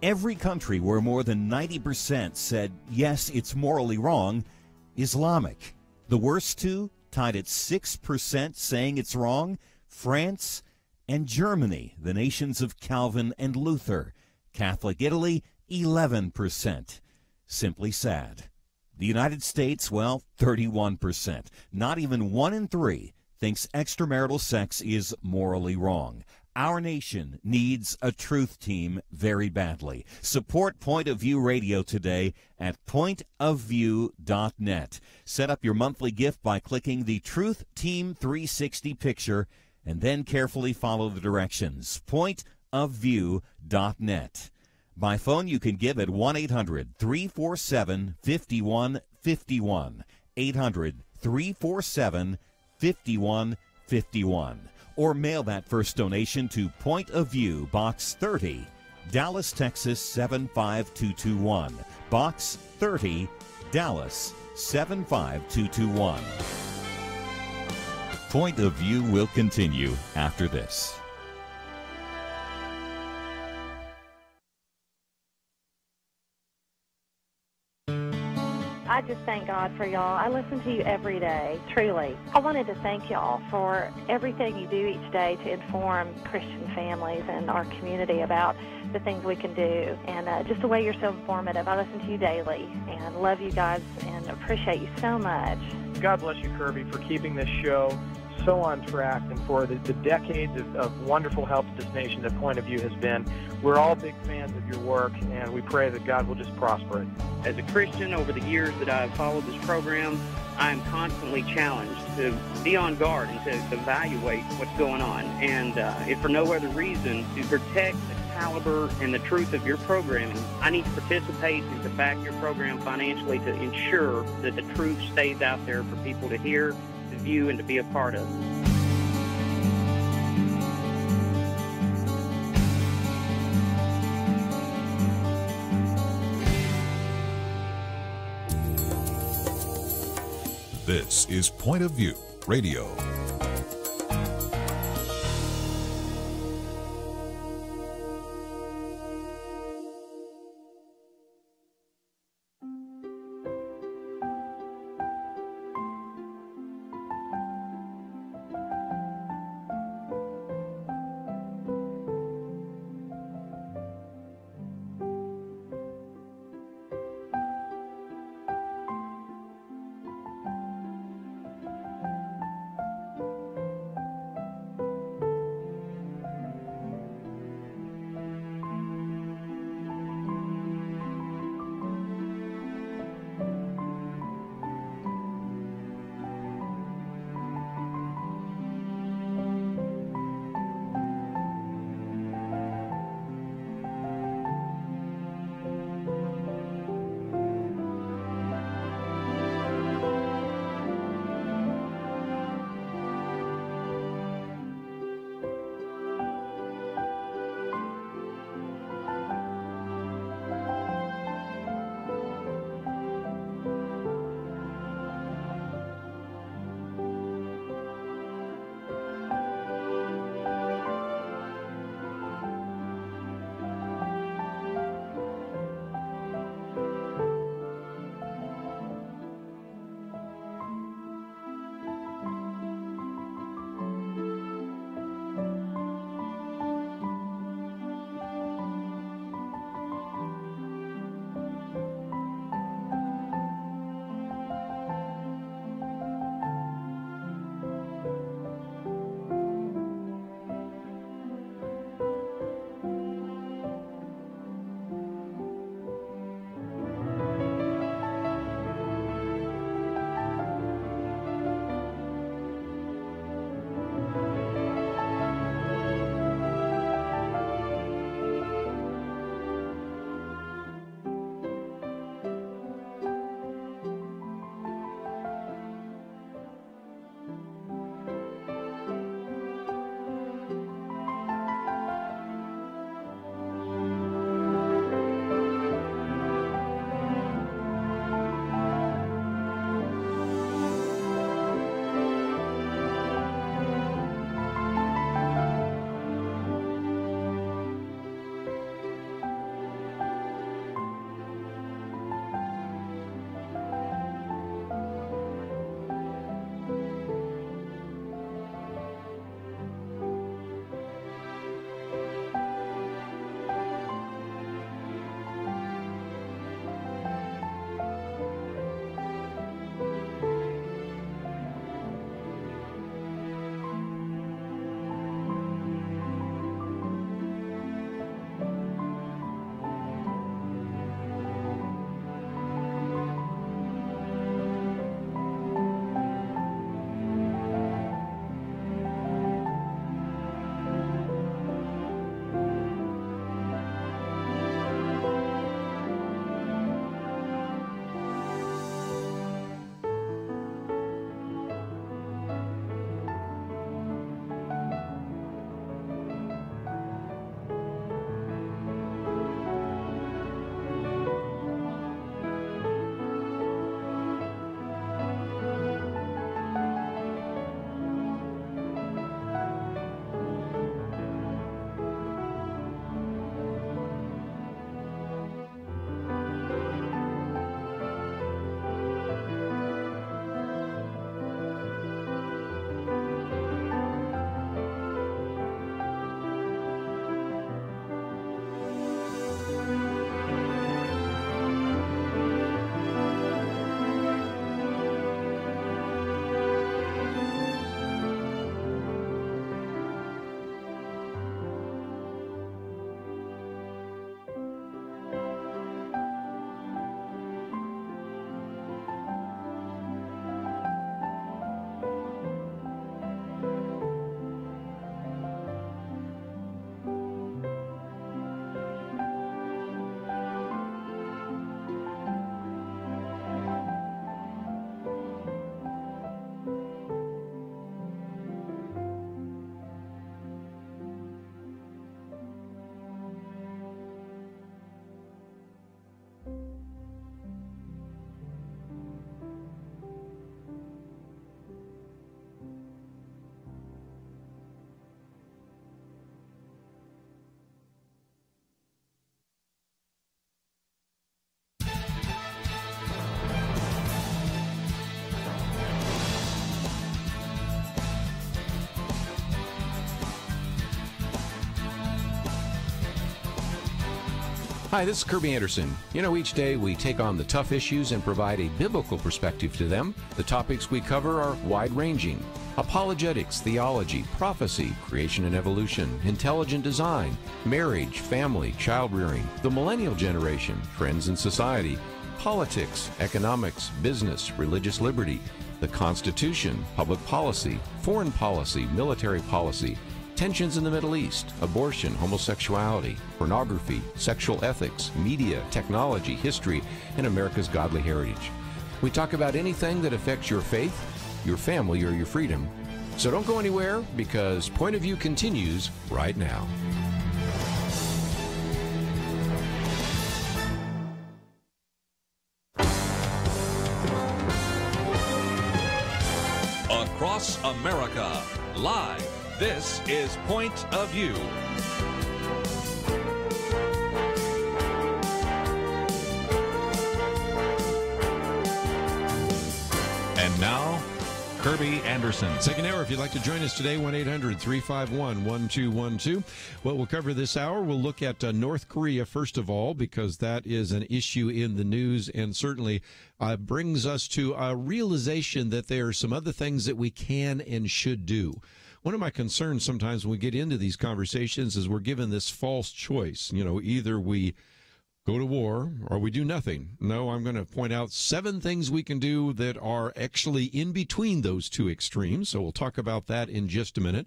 Every country where more than 90% said, yes, it's morally wrong, Islamic. The worst two, tied at 6% saying it's wrong, France and Germany, the nations of Calvin and Luther. Catholic Italy, 11%. Simply sad. The United States, well, 31%. Not even 1 in 3 thinks extramarital sex is morally wrong. Our nation needs a truth team very badly. Support Point of View Radio today at pointofview.net. Set up your monthly gift by clicking the Truth Team 360 picture and then carefully follow the directions. Pointofview.net. By phone, you can give at 1-800-347-5151. 800-347-5151. Or mail that first donation to Point of View, Box 30, Dallas, Texas 75221. Box 30, Dallas 75221. Point of View will continue after this. I just thank God for y'all. I listen to you every day, truly. I wanted to thank y'all for everything you do each day to inform Christian families and our community about the things we can do, and just the way you're so informative. I listen to you daily and love you guys and appreciate you so much. God bless you, Kerby, for keeping this show so on track and for the decades of wonderful help to this nation that Point of View has been. We're all big fans of your work, and we pray that God will just prosper it. As a Christian, over the years that I've followed this program, I'm constantly challenged to be on guard and to evaluate what's going on. And if for no other reason, to protect the caliber and the truth of your programming, I need to participate and to back your program financially to ensure that the truth stays out there for people to hear, to view, and to be a part of. This is Point of View Radio. Hi, this is Kerby Anderson. You know, each day we take on the tough issues and provide a biblical perspective to them. The topics we cover are wide-ranging: apologetics, theology, prophecy, creation and evolution, intelligent design, marriage, family, child-rearing, the millennial generation, trends in society, politics, economics, business, religious liberty, the Constitution, public policy, foreign policy, military policy, tensions in the Middle East, abortion, homosexuality, pornography, sexual ethics, media, technology, history, and America's godly heritage. We talk about anything that affects your faith, your family, or your freedom. So don't go anywhere, because Point of View continues right now. Across America, live. This is Point of View. And now, Kerby Anderson. Second hour, if you'd like to join us today, 1-800-351-1212. What we'll cover this hour, we'll look at North Korea, first of all, because that is an issue in the news and certainly brings us to a realization that there are some other things that we can and should do. One of my concerns sometimes when we get into these conversations is we're given this false choice. You know, either we go to war or we do nothing. No, I'm going to point out 7 things we can do that are actually in between those two extremes. So we'll talk about that in just a minute.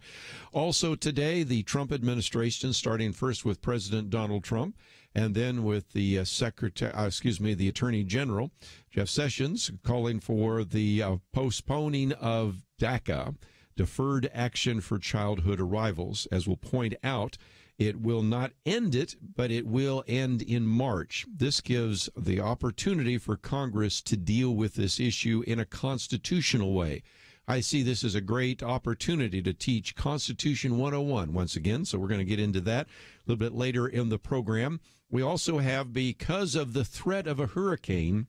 Also today, the Trump administration, starting first with President Donald Trump and then with the the Attorney General, Jeff Sessions, calling for the postponing of DACA, Deferred Action for Childhood Arrivals. As we'll point out, it will not end it, but it will end in March. This gives the opportunity for Congress to deal with this issue in a constitutional way. I see this as a great opportunity to teach Constitution 101 once again, so we're going to get into that a little bit later in the program. We also have, because of the threat of a hurricane,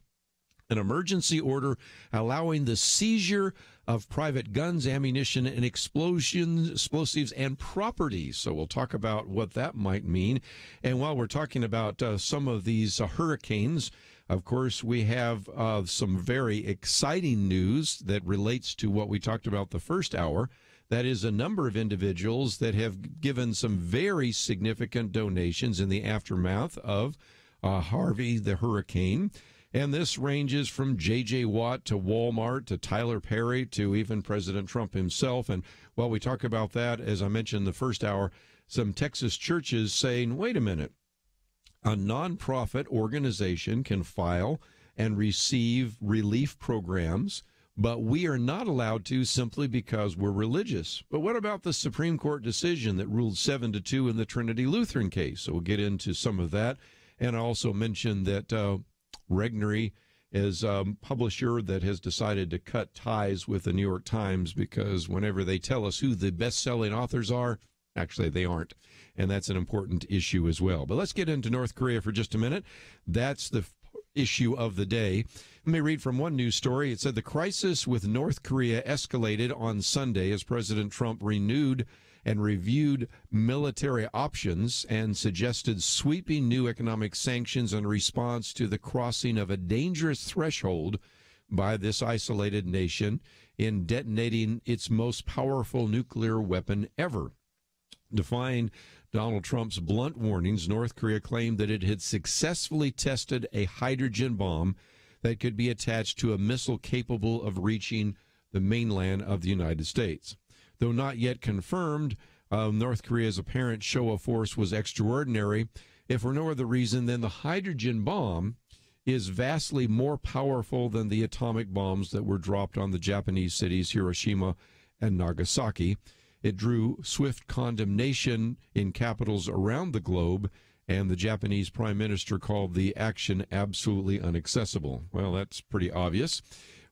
an emergency order allowing the seizure of private guns, ammunition, and explosives, and property. So we'll talk about what that might mean. And while we're talking about some of these hurricanes, of course, we have some very exciting news that relates to what we talked about the first hour. That is a number of individuals that have given some very significant donations in the aftermath of Harvey, the hurricane. And this ranges from J.J. Watt to Walmart to Tyler Perry to even President Trump himself. And while we talk about that, as I mentioned in the first hour, some Texas churches saying, wait a minute, a nonprofit organization can file and receive relief programs, but we are not allowed to simply because we're religious. But what about the Supreme Court decision that ruled 7-2 in the Trinity Lutheran case? So we'll get into some of that. And I also mentioned that Regnery is a publisher that has decided to cut ties with the New York Times because whenever they tell us who the best-selling authors are, actually they aren't. And that's an important issue as well. But let's get into North Korea for just a minute. That's the issue of the day. Let me read from one news story. It said the crisis with North Korea escalated on Sunday as President Trump renewed and reviewed military options and suggested sweeping new economic sanctions in response to the crossing of a dangerous threshold by this isolated nation in detonating its most powerful nuclear weapon ever. Defying Donald Trump's blunt warnings, North Korea claimed that it had successfully tested a hydrogen bomb that could be attached to a missile capable of reaching the mainland of the United States. Though not yet confirmed, North Korea's apparent show of force was extraordinary, if for no other reason than the hydrogen bomb is vastly more powerful than the atomic bombs that were dropped on the Japanese cities Hiroshima and Nagasaki. It drew swift condemnation in capitals around the globe, and the Japanese prime minister called the action absolutely inaccessible. Well, that's pretty obvious.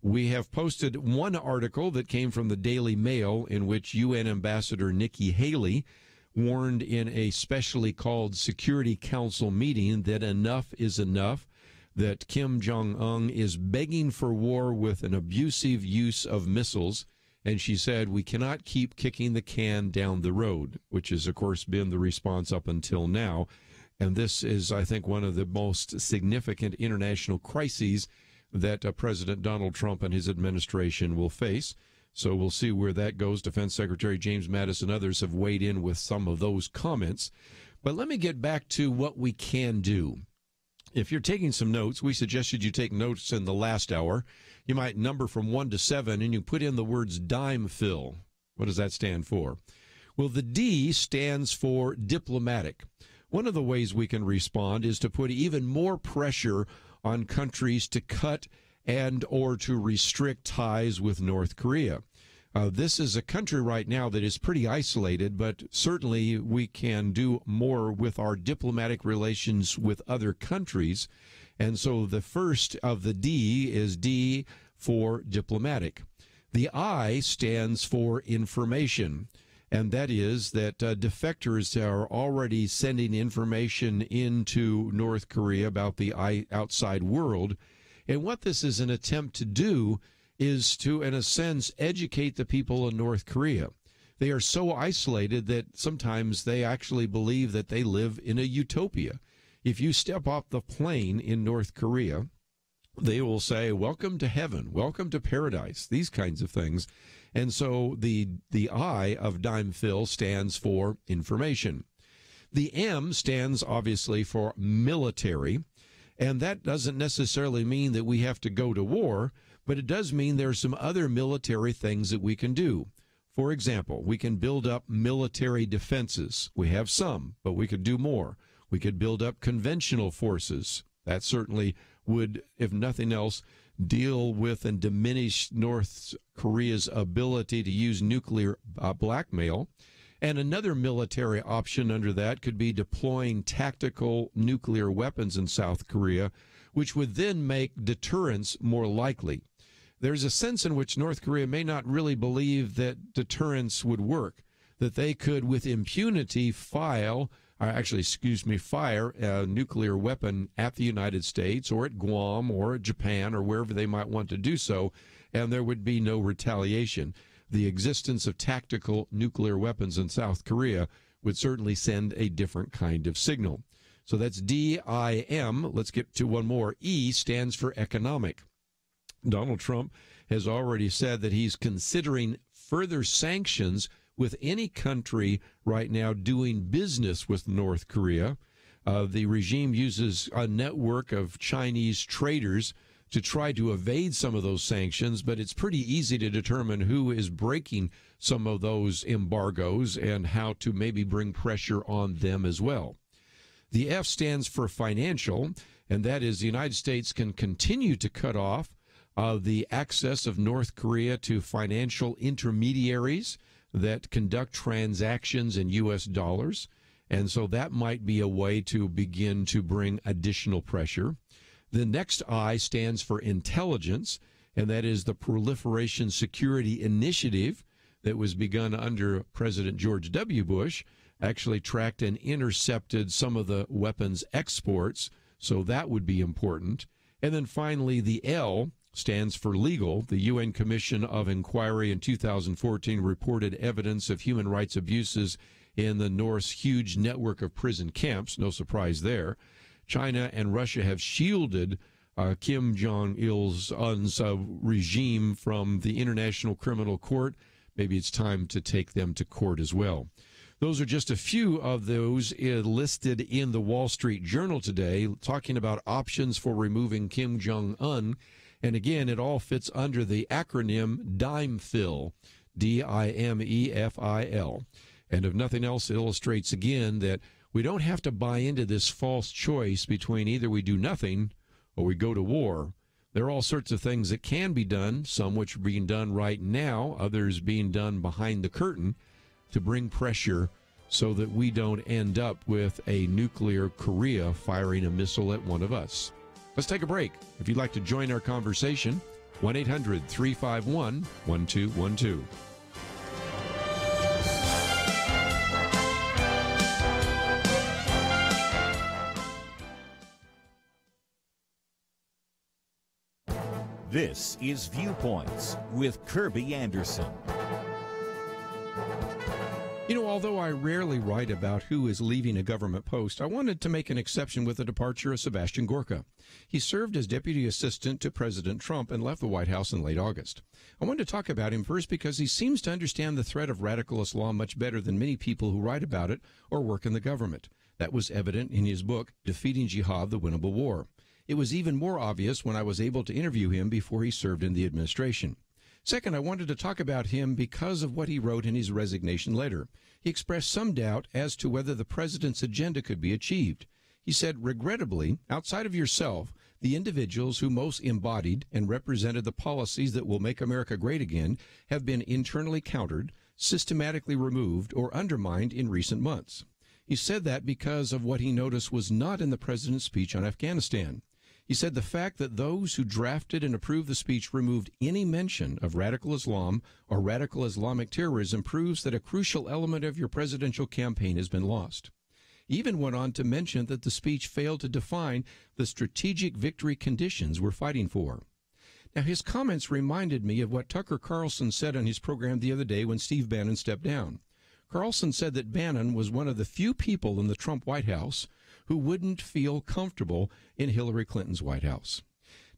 We have posted one article that came from the Daily Mail in which UN Ambassador Nikki Haley warned in a specially called Security Council meeting that enough is enough, that Kim Jong-un is begging for war with an abusive use of missiles. And she said, we cannot keep kicking the can down the road, which has, of course, been the response up until now. And this is, I think, one of the most significant international crises that President Donald Trump and his administration will face. So we'll see where that goes. Defense Secretary James Mattis and others have weighed in with some of those comments. But let me get back to what we can do. If you're taking some notes, we suggested you take notes in the last hour. You might number from 1 to 7, and you put in the words dime fill. What does that stand for? Well, the D stands for diplomatic. One of the ways we can respond is to put even more pressure on countries to cut and or to restrict ties with North Korea. This is a country right now that is pretty isolated, but certainly we can do more with our diplomatic relations with other countries. And so the first of the D is D for diplomatic. The I stands for information, and that is that defectors are already sending information into North Korea about the outside world. And what this is an attempt to do is to, in a sense, educate the people in North Korea. They are so isolated that sometimes they actually believe that they live in a utopia. If you step off the plane in North Korea, they will say, welcome to heaven, welcome to paradise, these kinds of things. And so the I of dime fill stands for information. The M stands obviously for military. And that doesn't necessarily mean that we have to go to war, but it does mean there are some other military things that we can do. For example, we can build up military defenses. We have some, but we could do more. We could build up conventional forces. That certainly would, if nothing else, deal with and diminish North Korea's ability to use nuclear blackmail. And another military option under that could be deploying tactical nuclear weapons in South Korea, which would then make deterrence more likely. There's a sense in which North Korea may not really believe that deterrence would work, that they could, with impunity, fire a nuclear weapon at the United States or at Guam or at Japan or wherever they might want to do so, and there would be no retaliation. The existence of tactical nuclear weapons in South Korea would certainly send a different kind of signal. So that's D-I-M. Let's get to one more. E stands for economic. Donald Trump has already said that he's considering further sanctions with any country right now doing business with North Korea. The regime uses a network of Chinese traders to try to evade some of those sanctions, but it's pretty easy to determine who is breaking some of those embargoes and how to maybe bring pressure on them as well. The F stands for financial, and that is the United States can continue to cut off the access of North Korea to financial intermediaries that conduct transactions in U.S. dollars, and so that might be a way to begin to bring additional pressure. The next I stands for intelligence, and that is the Proliferation Security Initiative that was begun under President George W. Bush, actually tracked and intercepted some of the weapons exports, so that would be important. And then finally, the L stands for legal. The UN Commission of Inquiry in 2014 reported evidence of human rights abuses in the North's huge network of prison camps. No surprise there. China and Russia have shielded Kim Jong-il's regime from the International Criminal Court. Maybe it's time to take them to court as well. Those are just a few of those listed in the Wall Street Journal today, talking about options for removing Kim Jong-un. And again, it all fits under the acronym DIMEFIL, D-I-M-E-F-I-L. And if nothing else, it illustrates again that we don't have to buy into this false choice between either we do nothing or we go to war. There are all sorts of things that can be done, some which are being done right now, others being done behind the curtain to bring pressure so that we don't end up with a nuclear Korea firing a missile at one of us. Let's take a break. If you'd like to join our conversation, 1-800-351-1212. This is Viewpoints with Kerby Anderson. You know, although I rarely write about who is leaving a government post, I wanted to make an exception with the departure of Sebastian Gorka. He served as deputy assistant to President Trump and left the White House in late August. I wanted to talk about him first because he seems to understand the threat of radical Islam much better than many people who write about it or work in the government. That was evident in his book, Defeating Jihad, The Winnable War. It was even more obvious when I was able to interview him before he served in the administration. Second, I wanted to talk about him because of what he wrote in his resignation letter. He expressed some doubt as to whether the president's agenda could be achieved. He said, regrettably, outside of yourself, the individuals who most embodied and represented the policies that will make America great again have been internally countered, systematically removed, or undermined in recent months. He said that because of what he noticed was not in the president's speech on Afghanistan. He said the fact that those who drafted and approved the speech removed any mention of radical Islam or radical Islamic terrorism proves that a crucial element of your presidential campaign has been lost. He even went on to mention that the speech failed to define the strategic victory conditions we're fighting for. Now, his comments reminded me of what Tucker Carlson said on his program the other day when Steve Bannon stepped down. Carlson said that Bannon was one of the few people in the Trump White House who wouldn't feel comfortable in Hillary Clinton's White House.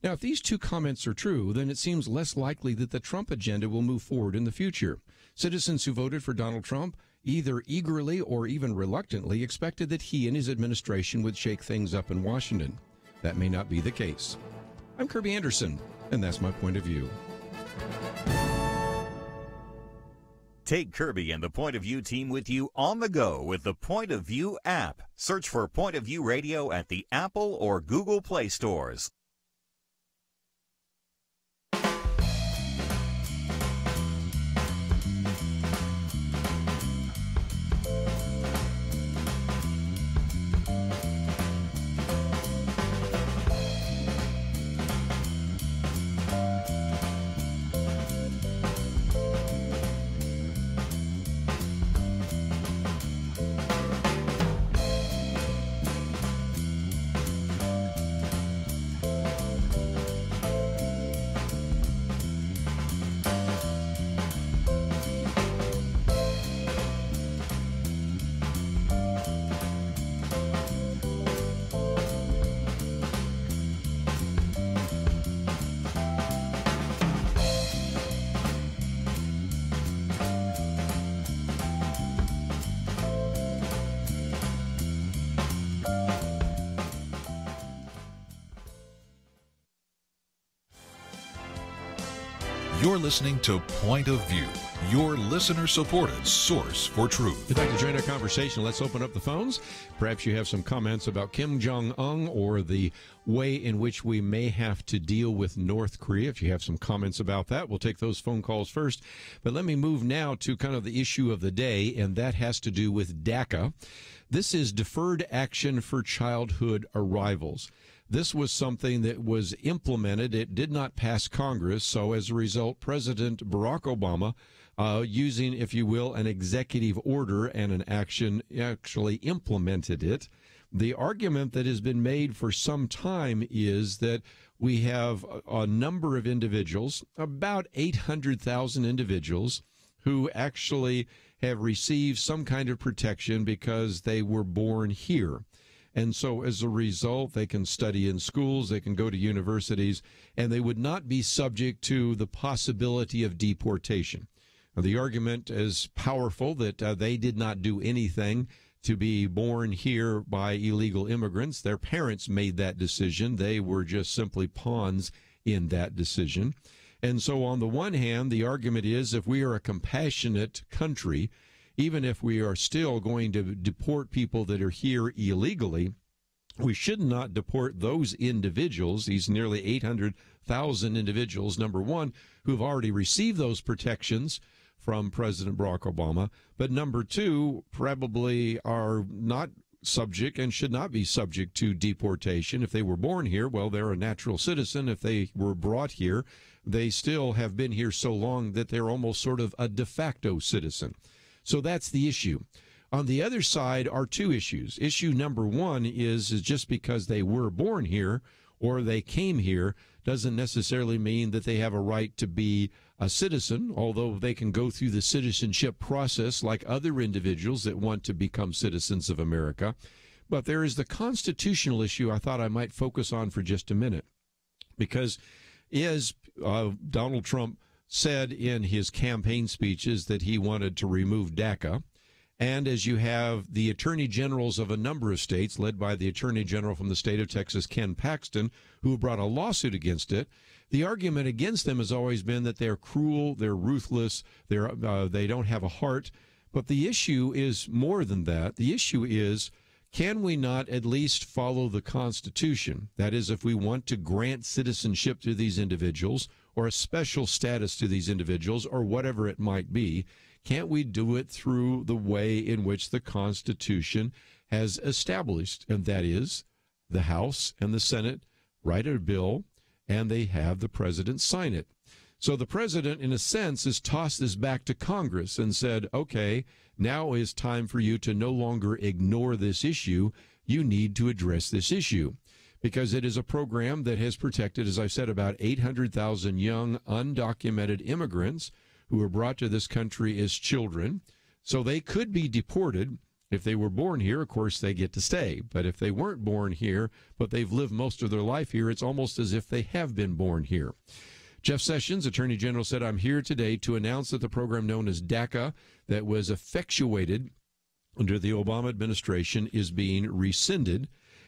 Now, if these two comments are true, then it seems less likely that the Trump agenda will move forward in the future. Citizens who voted for Donald Trump, either eagerly or even reluctantly, expected that he and his administration would shake things up in Washington. That may not be the case. I'm Kerby Anderson, and that's my point of view. Take Kerby and the Point of View team with you on the go with the Point of View app. Search for Point of View Radio at the Apple or Google Play stores. You're listening to Point of View, your listener-supported source for truth. If you'd like to join our conversation, let's open up the phones. Perhaps you have some comments about Kim Jong-un or the way in which we may have to deal with North Korea. If you have some comments about that, we'll take those phone calls first. But let me move now to kind of the issue of the day, and that has to do with DACA. This is Deferred Action for Childhood Arrivals. This was something that was implemented. It did not pass Congress, so as a result, President Barack Obama, using, if you will, an executive order and an action, actually implemented it. The argument that has been made for some time is that we have a number of individuals, about 800,000 individuals, who actually have received some kind of protection because they were born here. And so as a result, they can study in schools, they can go to universities, and they would not be subject to the possibility of deportation. Now, the argument is powerful that they did not do anything to be born here by illegal immigrants. Their parents made that decision. They were just simply pawns in that decision. And so on the one hand, the argument is if we are a compassionate country, even if we are still going to deport people that are here illegally, we should not deport those individuals, these nearly 800,000 individuals, number one, who've already received those protections from President Barack Obama, but number two, probably are not subject and should not be subject to deportation. If they were born here, well, they're a natural citizen. If they were brought here, they still have been here so long that they're almost sort of a de facto citizen. So that's the issue. On the other side are two issues. Issue number one is just because they were born here, or they came here doesn't necessarily mean that they have a right to be a citizen, although they can go through the citizenship process like other individuals that want to become citizens of America. But there is the constitutional issue I thought I might focus on for just a minute, because as Donald Trump said in his campaign speeches that he wanted to remove DACA, and as you have the attorney generals of a number of states, led by the attorney general from the state of Texas, Ken Paxton, who brought a lawsuit against it, the argument against them has always been that they're cruel, they're ruthless, they don't have a heart. But the issue is more than that. The issue is, can we not at least follow the Constitution? That is, if we want to grant citizenship to these individuals or a special status to these individuals or whatever it might be, can't we do it through the way in which the Constitution has established? And that is, the House and the Senate write a bill and they have the president sign it. So the president, in a sense, has tossed this back to Congress and said, okay, now is time for you to no longer ignore this issue. You need to address this issue, because it is a program that has protected, as I said, about 800,000 young undocumented immigrants who were brought to this country as children. So they could be deported. If they were born here, of course, they get to stay. But if they weren't born here, but they've lived most of their life here, it's almost as if they have been born here. Jeff Sessions, Attorney General, said, I'm here today to announce that the program known as DACA that was effectuated under the Obama administration is being rescinded.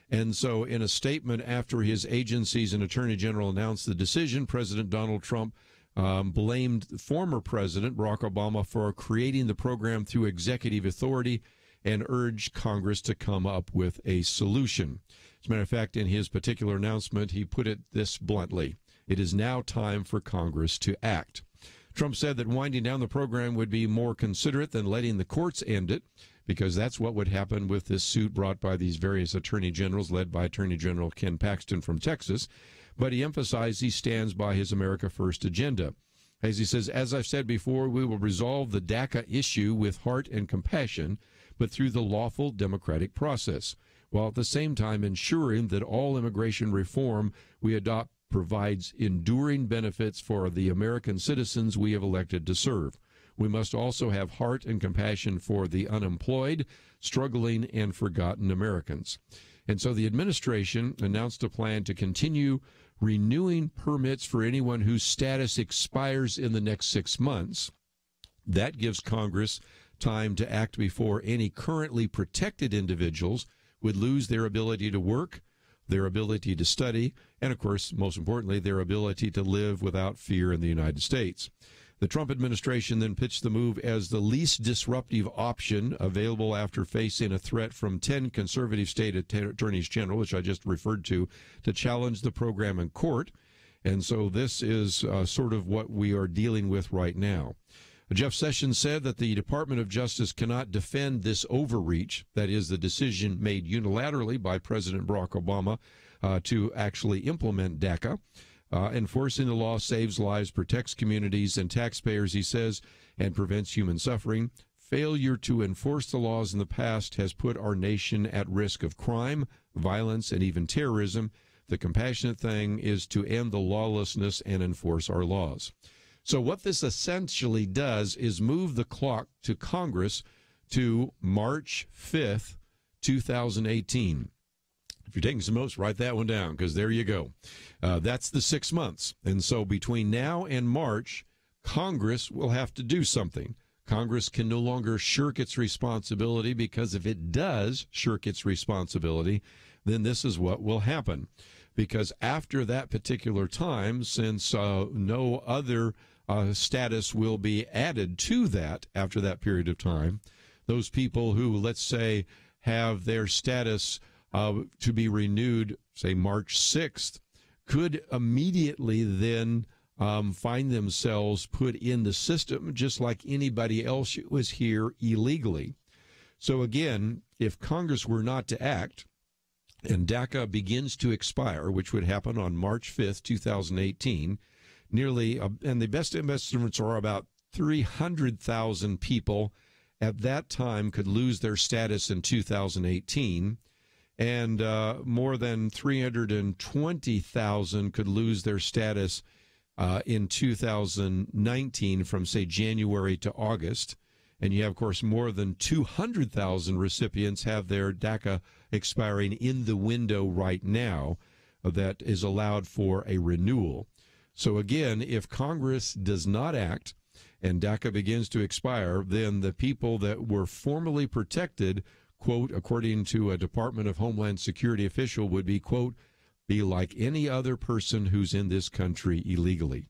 And so in a statement after his agencies and Attorney General announced the decision, President Donald Trump blamed former President Barack Obama for creating the program through executive authority and urged Congress to come up with a solution. As a matter of fact, in his particular announcement, he put it this bluntly: it is now time for Congress to act. Trump said that winding down the program would be more considerate than letting the courts end it, because that's what would happen with this suit brought by these various attorney generals, led by Attorney General Ken Paxton from Texas. But he emphasized he stands by his America First agenda. As he says, as I've said before, we will resolve the DACA issue with heart and compassion, but through the lawful democratic process, while at the same time ensuring that all immigration reform we adopt provides enduring benefits for the American citizens we have elected to serve. We must also have heart and compassion for the unemployed, struggling, and forgotten Americans. And so the administration announced a plan to continue renewing permits for anyone whose status expires in the next 6 months. That gives Congress time to act before any currently protected individuals would lose their ability to work, their ability to study, and, of course, most importantly, their ability to live without fear in the United States. The Trump administration then pitched the move as the least disruptive option available after facing a threat from 10 conservative state attorneys general, which I just referred to challenge the program in court. And so this is sort of what we are dealing with right now. Jeff Sessions said that the Department of Justice cannot defend this overreach, that is, the decision made unilaterally by President Barack Obama to actually implement DACA. Enforcing the law saves lives, protects communities and taxpayers, he says, and prevents human suffering. Failure to enforce the laws in the past has put our nation at risk of crime, violence, and even terrorism. The compassionate thing is to end the lawlessness and enforce our laws. So what this essentially does is move the clock to Congress to March 5th, 2018. If you're taking some notes, write that one down, because there you go. That's the 6 months. And so between now and March, Congress will have to do something. Congress can no longer shirk its responsibility, because if it does shirk its responsibility, then this is what will happen. Because after that particular time, since no other status will be added to that after that period of time, those people who, let's say, have their status to be renewed, say, March 6th, could immediately then find themselves put in the system just like anybody else who was here illegally. So again, if Congress were not to act and DACA begins to expire, which would happen on March 5th, 2018, nearly, and the best estimates are about 300,000 people at that time could lose their status in 2018. and more than 320,000 could lose their status in 2019 from, say, January to August. And you have, of course, more than 200,000 recipients have their DACA expiring in the window right now that is allowed for a renewal. So again, if Congress does not act and DACA begins to expire, then the people that were formerly protected, quote, according to a Department of Homeland Security official, would be, quote, be like any other person who's in this country illegally.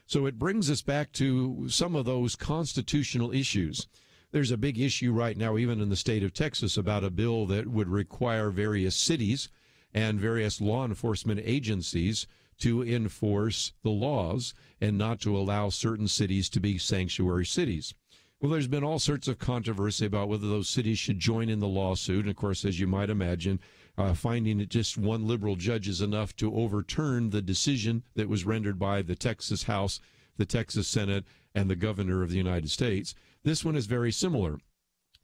So it brings us back to some of those constitutional issues. There's a big issue right now, even in the state of Texas, about a bill that would require various cities and various law enforcement agencies to enforce the laws and not to allow certain cities to be sanctuary cities. Well, there's been all sorts of controversy about whether those cities should join in the lawsuit. And, of course, as you might imagine, finding that just one liberal judge is enough to overturn the decision that was rendered by the Texas House, the Texas Senate, and the governor of the United States. This one is very similar.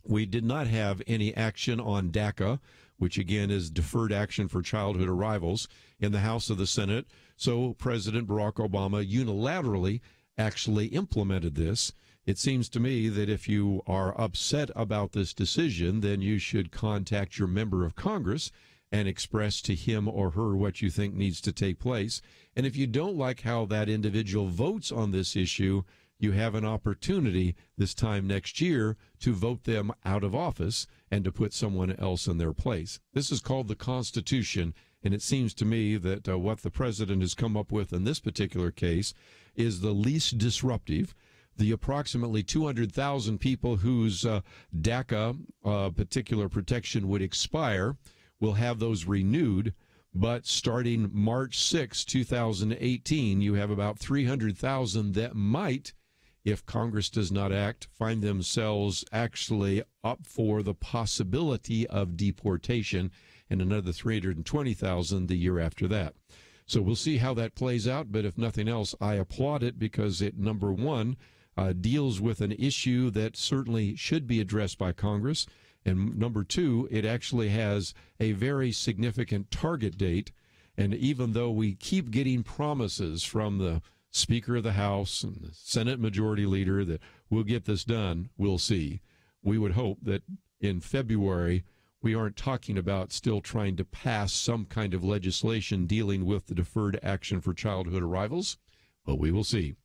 We did not have any action on DACA, which, again, is deferred action for childhood arrivals, in the House of the Senate. So President Barack Obama unilaterally actually implemented this. It seems to me that if you are upset about this decision, then you should contact your member of Congress and express to him or her what you think needs to take place. And if you don't like how that individual votes on this issue, you have an opportunity this time next year to vote them out of office and to put someone else in their place. This is called the Constitution, and it seems to me that what the president has come up with in this particular case is the least disruptive. The approximately 200,000 people whose DACA particular protection would expire will have those renewed, but starting March 6, 2018, you have about 300,000 that might, if Congress does not act, find themselves actually up for the possibility of deportation, and another 320,000 the year after that. So we'll see how that plays out, but if nothing else, I applaud it because it, number one, deals with an issue that certainly should be addressed by Congress, and number two, it actually has a very significant target date, and even though we keep getting promises from the Speaker of the House and the Senate Majority Leader that we'll get this done, we'll see. We would hope that in February we aren't talking about still trying to pass some kind of legislation dealing with the deferred action for childhood arrivals, but we will see.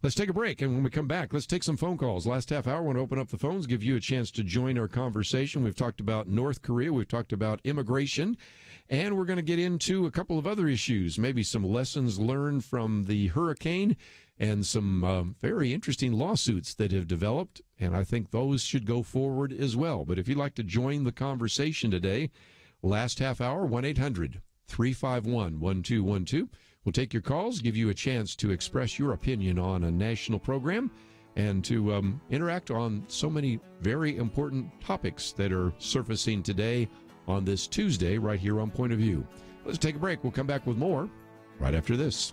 Let's take a break, and when we come back, let's take some phone calls. Last half hour, I want to open up the phones, give you a chance to join our conversation. We've talked about North Korea, we've talked about immigration, and we're going to get into a couple of other issues, maybe some lessons learned from the hurricane and some very interesting lawsuits that have developed, and I think those should go forward as well. But if you'd like to join the conversation today, last half hour, 1-800-351-1212. We'll take your calls, give you a chance to express your opinion on a national program and to interact on so many very important topics that are surfacing today on this Tuesday right here on Point of View. Let's take a break. We'll come back with more right after this.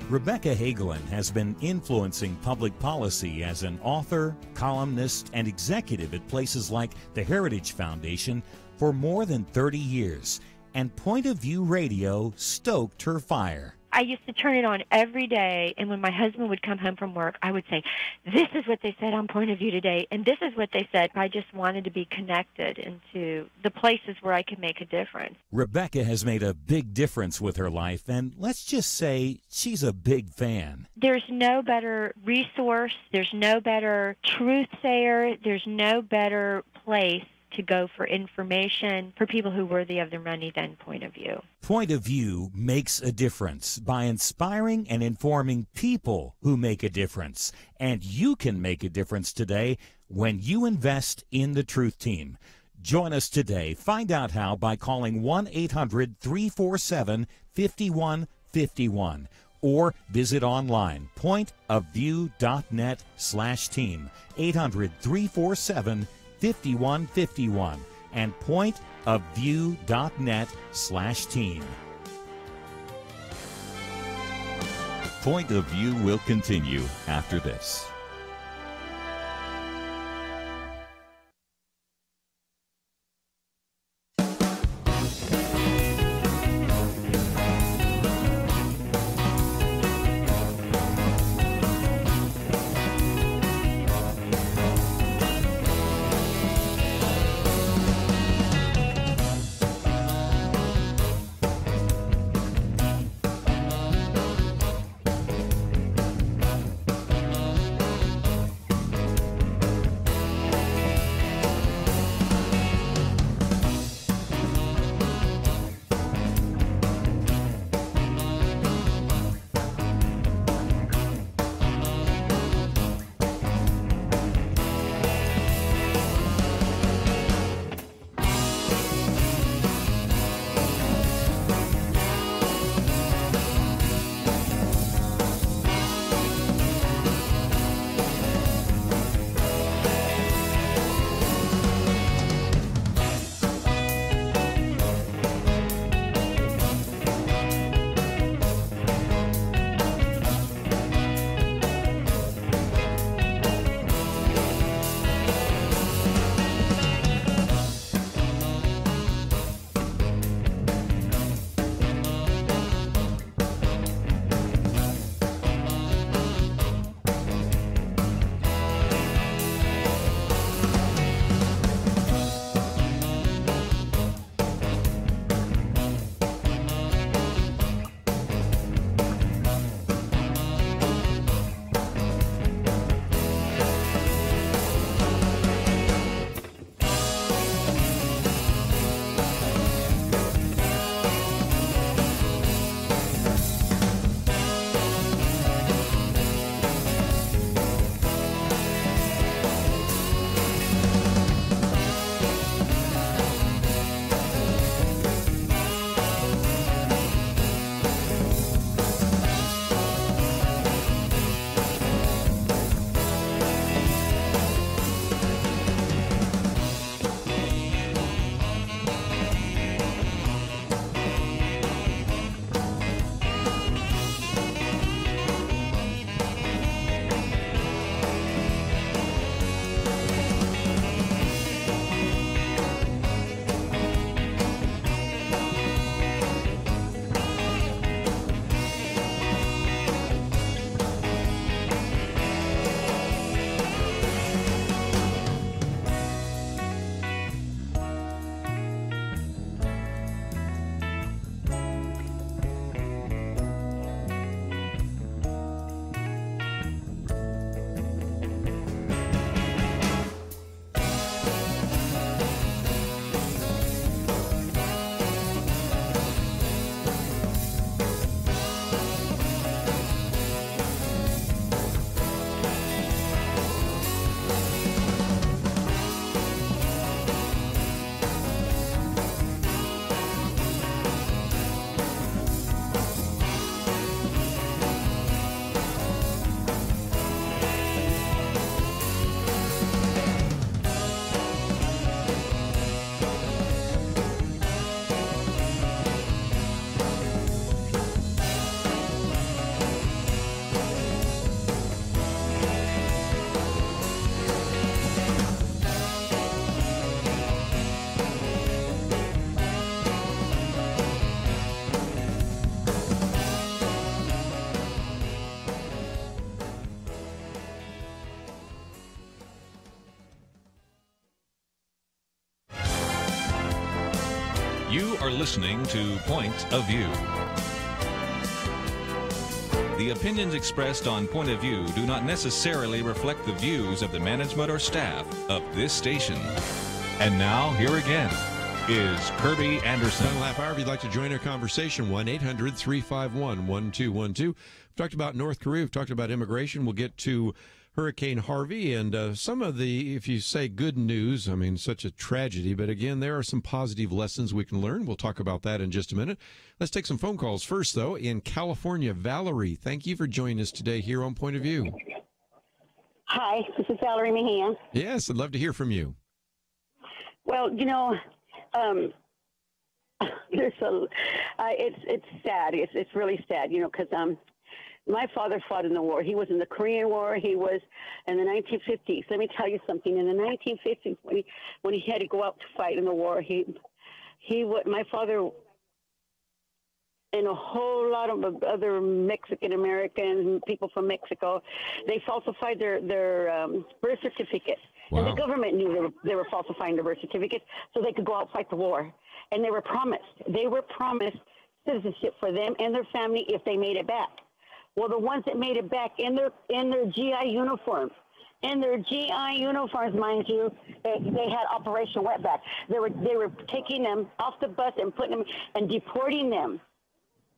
Rebecca Hagelin has been influencing public policy as an author, columnist, and executive at places like the Heritage Foundation for more than 30 years, and Point of View Radio stoked her fire. I used to turn it on every day, and when my husband would come home from work, I would say, this is what they said on Point of View today, and this is what they said. I just wanted to be connected into the places where I could make a difference. Rebecca has made a big difference with her life, and let's just say she's a big fan. There's no better resource, there's no better truth sayer, there's no better place to go for information for people who are worthy of their money than Point of View. Point of View makes a difference by inspiring and informing people who make a difference. And you can make a difference today when you invest in the Truth Team. Join us today. Find out how by calling 1-800-347-5151 or visit online pointofview.net/team. 800-347-5151 and pointofview.net/team. Point of View will continue after this. You are listening to Point of View. The opinions expressed on Point of View do not necessarily reflect the views of the management or staff of this station. And now, here again is Kerby Anderson. Final half hour, if you'd like to join our conversation, 1-800-351-1212. We've talked about North Korea. We've talked about immigration. We'll get to Hurricane Harvey and some of the, if you say good news, I mean, such a tragedy. But again, there are some positive lessons we can learn. We'll talk about that in just a minute. Let's take some phone calls first, though. In California, Valerie, thank you for joining us today here on Point of View. Hi, this is Valerie Meehan. Yes, I'd love to hear from you. Well, you know, it's sad. It's really sad, you know, because My father fought in the war. He was in the Korean War. He was in the 1950s. Let me tell you something. In the 1950s, when he had to go out to fight in the war, my father and a whole lot of other Mexican Americans, people from Mexico, they falsified their birth certificates. Wow. And the government knew they were falsifying their birth certificates so they could go out and fight the war. And they were promised citizenship for them and their family if they made it back. Well, the ones that made it back in their GI uniforms, mind you, they had Operation Wetback. They were taking them off the bus and putting them and deporting them.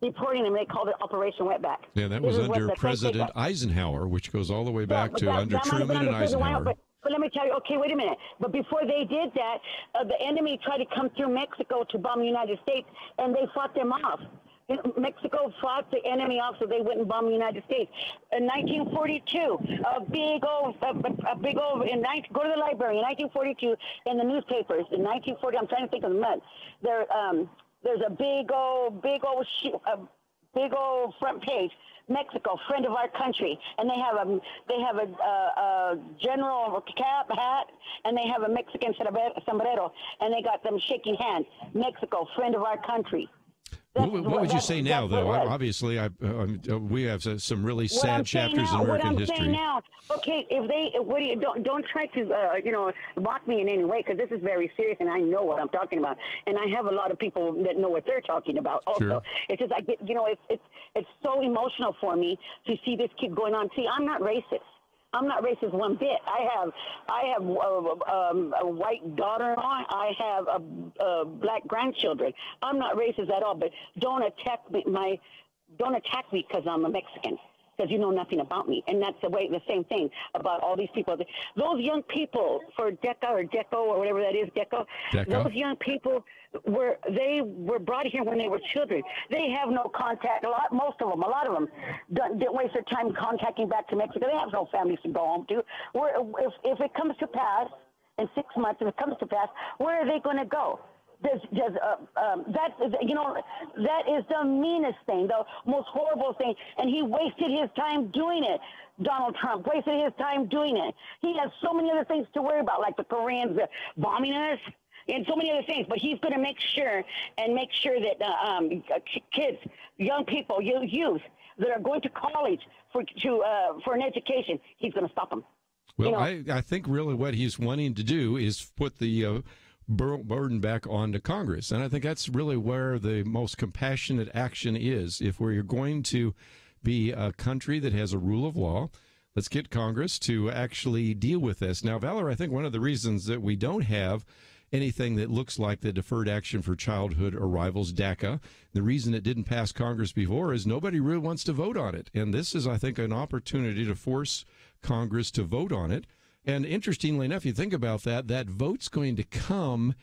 They called it Operation Wetback. Yeah, that was under President Eisenhower, which goes all the way back to under Truman and Eisenhower. But let me tell you, okay, wait a minute. But before they did that, the enemy tried to come through Mexico to bomb the United States, and they fought them off. Mexico fought the enemy off so they wouldn't bomb the United States. In 1942, go to the library. In 1942, in the newspapers, in 1940, I'm trying to think of the month, there's a big old front page. Mexico, friend of our country, and they have a general cap hat, and they have a Mexican sombrero, and they got them shaking hands. Mexico, friend of our country. What would you say now, though? Obviously, we have some really sad chapters in American history. What I'm saying now, okay, don't try to mock me in any way, because this is very serious, and I know what I'm talking about, and I have a lot of people that know what they're talking about. Also, sure. It's just I get, it's so emotional for me to see this keep going on. See, I'm not racist. I'm not racist one bit. I have a white daughter-in-law. I have black grandchildren. I'm not racist at all. But don't attack me because I'm a Mexican. Because you know nothing about me, and that's the same thing about all these people. Those young people for DECA or whatever that is, DECA. Those young people were brought here when they were children. They have no contact. A lot of them didn't waste their time contacting back to Mexico. They have no families to go home to. If it comes to pass in 6 months, where are they going to go? That is the meanest thing, the most horrible thing, and he wasted his time doing it. Donald Trump wasted his time doing it. He has so many other things to worry about, like the Koreans bombing us, and so many other things. But he's going to make sure that kids, young people, youth that are going to college for an education, he's going to stop them. Well, I think really what he's wanting to do is put the burden back onto Congress. And I think that's really where the most compassionate action is. If we're going to be a country that has a rule of law, let's get Congress to actually deal with this. Now, Valor, I think one of the reasons that we don't have anything that looks like the Deferred Action for Childhood Arrivals, DACA, the reason it didn't pass Congress before is nobody really wants to vote on it. And this is, I think, an opportunity to force Congress to vote on it. And interestingly enough, you think about that vote's going to come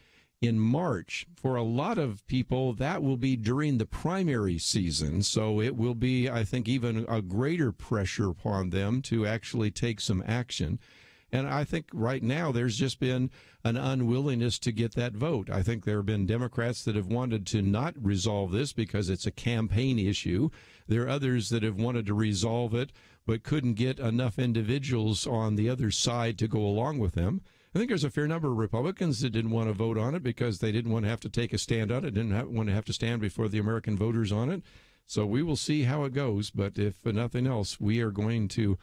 in March. For a lot of people, that will be during the primary season. So it will be, I think, even a greater pressure upon them to actually take some action. And I think right now there's just been an unwillingness to get that vote. I think there have been Democrats that have wanted to not resolve this because it's a campaign issue. There are others that have wanted to resolve it but couldn't get enough individuals on the other side to go along with them. I think there's a fair number of Republicans that didn't want to vote on it because they didn't want to have to take a stand on it, didn't want to have to stand before the American voters on it. So we will see how it goes. But if nothing else, we are going to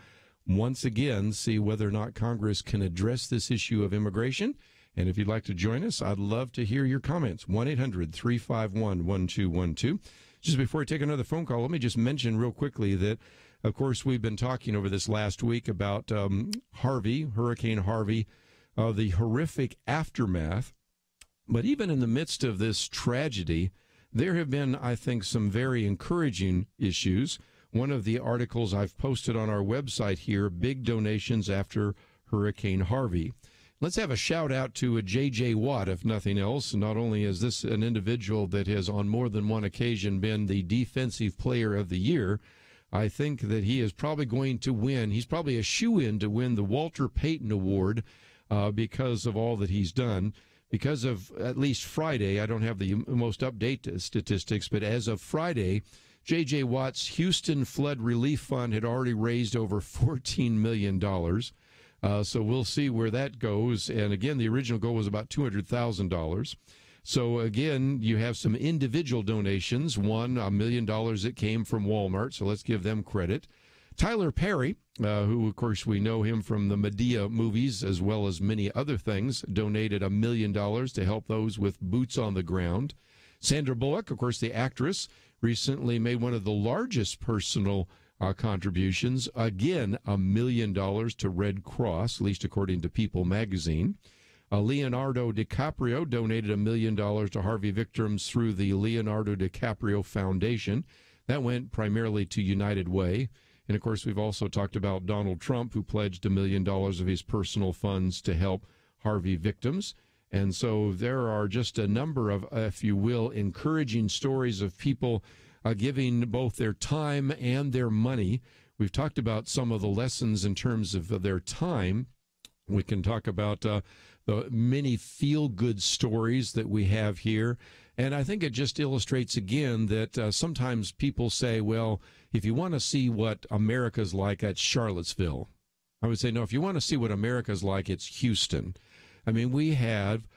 once again see whether or not Congress can address this issue of immigration. And if you'd like to join us, I'd love to hear your comments. 1-800-351-1212. Just before I take another phone call, let me just mention real quickly that, of course, we've been talking over this last week about Hurricane Harvey, the horrific aftermath. But even in the midst of this tragedy, there have been, I think, some very encouraging issues. One of the articles I've posted on our website here, big donations after Hurricane Harvey. Let's have a shout out to J.J. Watt, if nothing else. Not only is this an individual that has on more than one occasion been the Defensive Player of the Year, I think that he is probably going to win. He's probably a shoo-in to win the Walter Payton Award because of all that he's done. Because of at least Friday, I don't have the most update statistics, but as of Friday, J.J. Watt's Houston Flood Relief Fund had already raised over $14 million. So we'll see where that goes. And again, the original goal was about $200,000. So again, you have some individual donations. One, $1 million that came from Walmart. So let's give them credit. Tyler Perry, who, of course, we know him from the Medea movies as well as many other things, donated $1 million to help those with boots on the ground. Sandra Bullock, of course, the actress, recently made one of the largest personal contributions, again, $1 million to Red Cross, at least according to People magazine. Leonardo DiCaprio donated $1 million to Harvey victims through the Leonardo DiCaprio Foundation. That went primarily to United Way. And, of course, we've also talked about Donald Trump, who pledged $1 million of his personal funds to help Harvey victims. And so there are just a number of, if you will, encouraging stories of people giving both their time and their money. We've talked about some of the lessons in terms of their time. We can talk about the many feel-good stories that we have here. And I think it just illustrates again that sometimes people say, well, if you want to see what America's like, that's Charlottesville. I would say, no, if you want to see what America's like, it's Houston. I mean, we have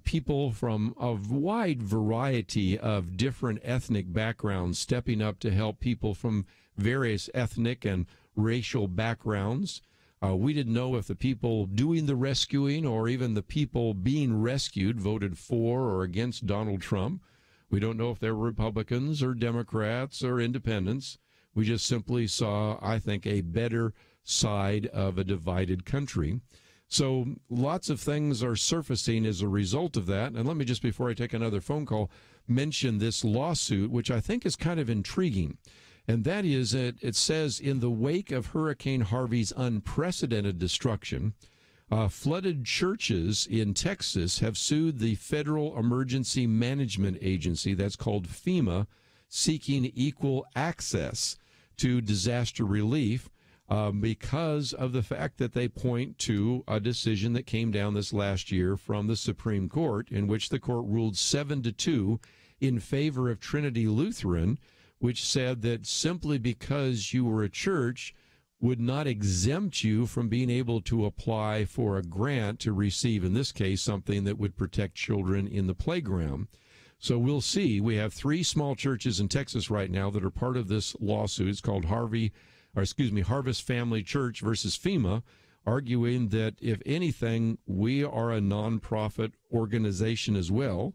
people from a wide variety of different ethnic backgrounds stepping up to help people from various ethnic and racial backgrounds. We didn't know if the people doing the rescuing or even the people being rescued voted for or against Donald Trump. We don't know if they're Republicans or Democrats or independents. We just simply saw, I think, a better side of a divided country. So lots of things are surfacing as a result of that. And let me just, before I take another phone call, mention this lawsuit, which I think is kind of intriguing. And that is that it says, in the wake of Hurricane Harvey's unprecedented destruction, flooded churches in Texas have sued the Federal Emergency Management Agency, that's called FEMA, seeking equal access to disaster relief because of the fact that they point to a decision that came down this last year from the Supreme Court, in which the court ruled 7-2 in favor of Trinity Lutheran, which said that simply because you were a church would not exempt you from being able to apply for a grant to receive, in this case, something that would protect children in the playground. So we'll see. We have 3 small churches in Texas right now that are part of this lawsuit. It's called Harvest Family Church versus FEMA, arguing that, if anything, we are a nonprofit organization as well,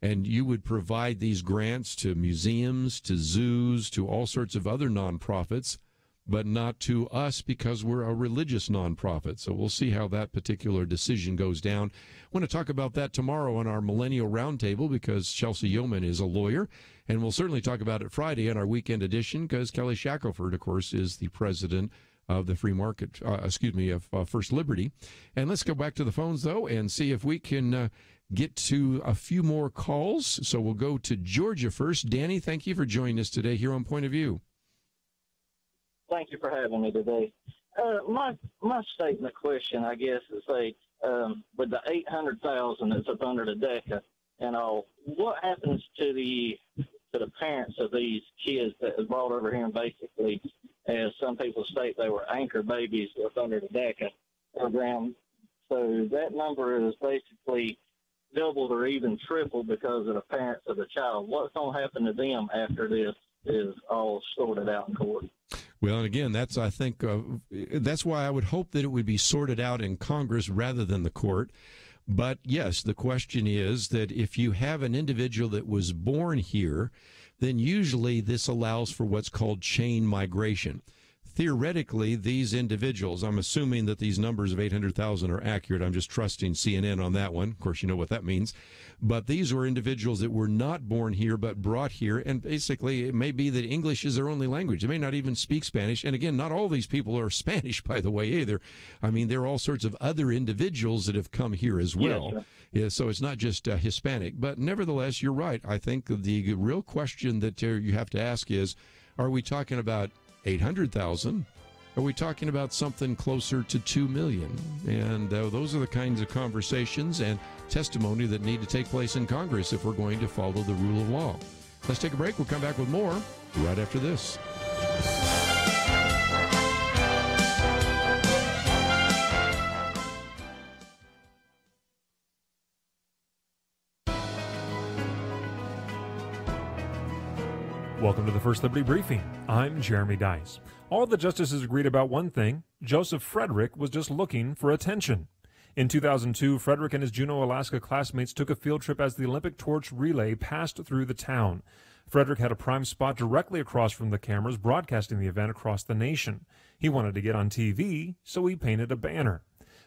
and you would provide these grants to museums, to zoos, to all sorts of other nonprofits, but not to us because we're a religious nonprofit. So we'll see how that particular decision goes down. I want to talk about that tomorrow on our Millennial Roundtable because Chelsea Yeoman is a lawyer, and we'll certainly talk about it Friday in our weekend edition because Kelly Shackelford, of course, is the president of the free market, of First Liberty. And let's go back to the phones, though, and see if we can get to a few more calls. So we'll go to Georgia first. Danny, thank you for joining us today here on Point of View. Thank you for having me today. My statement question, I guess, is with the 800,000 that's up under the DECA and all, what happens to the parents of these kids that was brought over here and basically, as some people state, they were anchor babies up under the DECA program? So that number is basically doubled or even tripled because of the parents of the child. What's going to happen to them after this is all sorted out in court? Well, and again, that's why I would hope that it would be sorted out in Congress rather than the court. But yes, the question is that if you have an individual that was born here, then usually this allows for what's called chain migration. Theoretically, these individuals, I'm assuming that these numbers of 800,000 are accurate. I'm just trusting CNN on that one. Of course, you know what that means. But these were individuals that were not born here but brought here. And basically, it may be that English is their only language. They may not even speak Spanish. And again, not all these people are Spanish, by the way, either. I mean, there are all sorts of other individuals that have come here as well. Yes, yeah, so it's not just Hispanic. But nevertheless, you're right. I think the real question that you have to ask is, are we talking about 800,000? Are we talking about something closer to 2 million? And those are the kinds of conversations and testimony that need to take place in Congress if we're going to follow the rule of law. Let's take a break. We'll come back with more right after this. Welcome to the First Liberty Briefing. I'm Jeremy Dice. All the justices agreed about one thing. Joseph Frederick was just looking for attention. In 2002, Frederick and his Juneau, Alaska classmates took a field trip as the Olympic torch relay passed through the town. Frederick had a prime spot directly across from the cameras broadcasting the event across the nation. He wanted to get on TV, so he painted a banner.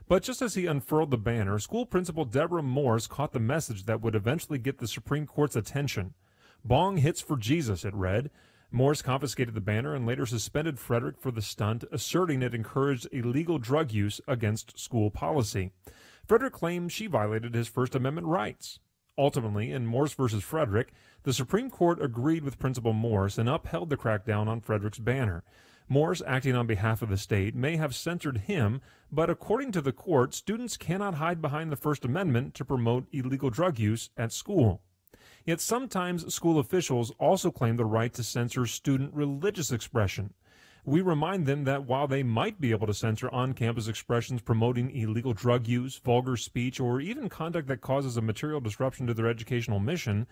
But just as he unfurled the banner, school principal Deborah Morse caught the message that would eventually get the Supreme Court's attention. "Bong hits for Jesus," it read. Morse confiscated the banner and later suspended Frederick for the stunt, asserting it encouraged illegal drug use against school policy. Frederick claimed she violated his First Amendment rights. Ultimately, in Morse versus Frederick, the Supreme Court agreed with Principal Morse and upheld the crackdown on Frederick's banner. Morse, acting on behalf of the state, may have censored him, but according to the court, students cannot hide behind the First Amendment to promote illegal drug use at school. Yet sometimes school officials also claim the right to censor student religious expression. We remind them that while they might be able to censor on-campus expressions promoting illegal drug use, vulgar speech, or even conduct that causes a material disruption to their educational mission,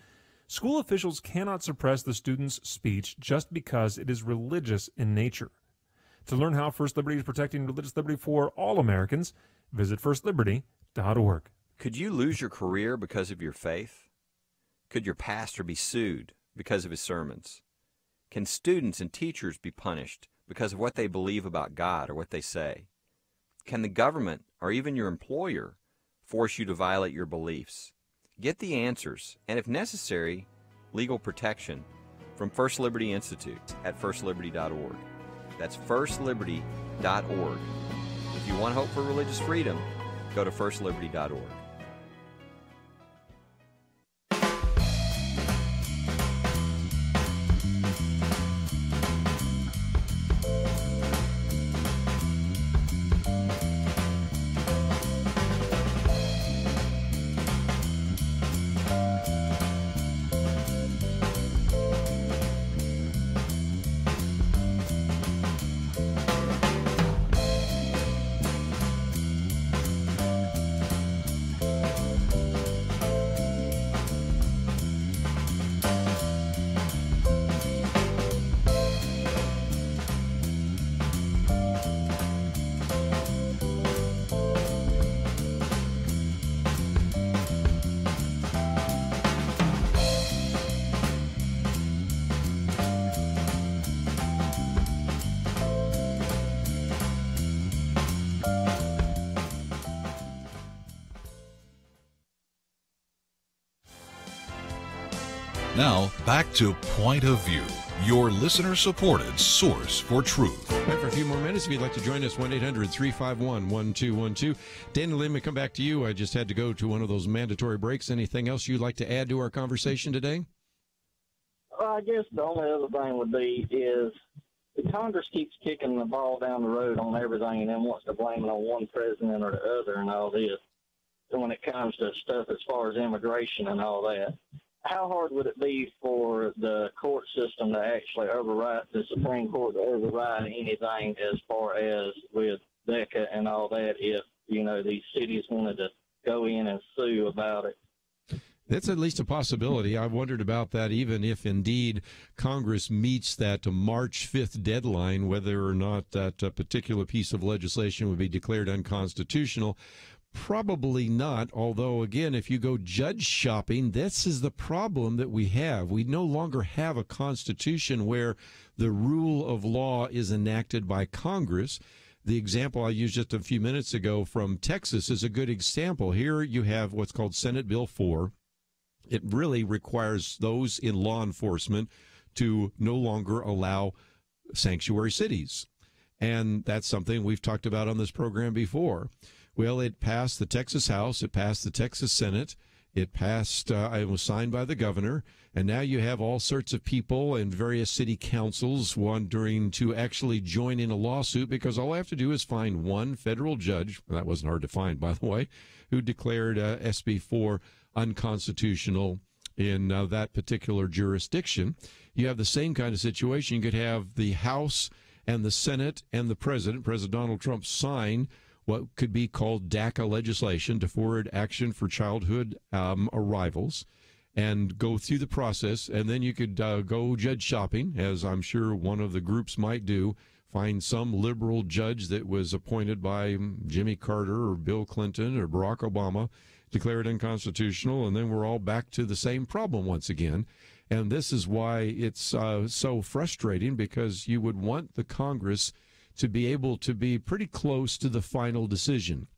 school officials cannot suppress the student's speech just because it is religious in nature. To learn how First Liberty is protecting religious liberty for all Americans, visit firstliberty.org. Could you lose your career because of your faith? Could your pastor be sued because of his sermons? Can students and teachers be punished because of what they believe about God or what they say? Can the government or even your employer force you to violate your beliefs? Get the answers, and if necessary, legal protection from First Liberty Institute at firstliberty.org. That's firstliberty.org. If you want hope for religious freedom, go to firstliberty.org. Now, back to Point of View, your listener-supported source for truth. Back for a few more minutes. If you'd like to join us, 1-800-351-1212. Daniel, let me come back to you. I just had to go to one of those mandatory breaks. Anything else you'd like to add to our conversation today? I guess the only other thing would be is the Congress keeps kicking the ball down the road on everything and then wants to blame it on one president or the other and all this. And when it comes to stuff as far as immigration and all that, how hard would it be for the court system to actually override, the Supreme Court to override anything as far as with DECA and all that if, you know, these cities wanted to go in and sue about it? That's at least a possibility. I've wondered about that, even if indeed Congress meets that March 5th deadline, whether or not that particular piece of legislation would be declared unconstitutional. Probably not, although, again, if you go judge shopping, this is the problem that we have. We no longer have a constitution where the rule of law is enacted by Congress. The example I used just a few minutes ago from Texas is a good example. Here you have what's called Senate Bill 4. It really requires those in law enforcement to no longer allow sanctuary cities. And that's something we've talked about on this program before. Well, it passed the Texas House, it passed the Texas Senate, it passed, it was signed by the governor, and now you have all sorts of people and various city councils wondering to actually join in a lawsuit because all I have to do is find one federal judge, that wasn't hard to find, by the way, who declared SB 4 unconstitutional in that particular jurisdiction. You have the same kind of situation. You could have the House and the Senate and the President Donald Trump, sign what could be called DACA legislation, Deferred Action for Childhood Arrivals, and go through the process. And then you could go judge shopping, as I'm sure one of the groups might do, find some liberal judge that was appointed by Jimmy Carter or Bill Clinton or Barack Obama, declare it unconstitutional, and then we're all back to the same problem once again. And this is why it's so frustrating, because you would want the Congress to be able to be pretty close to the final decision.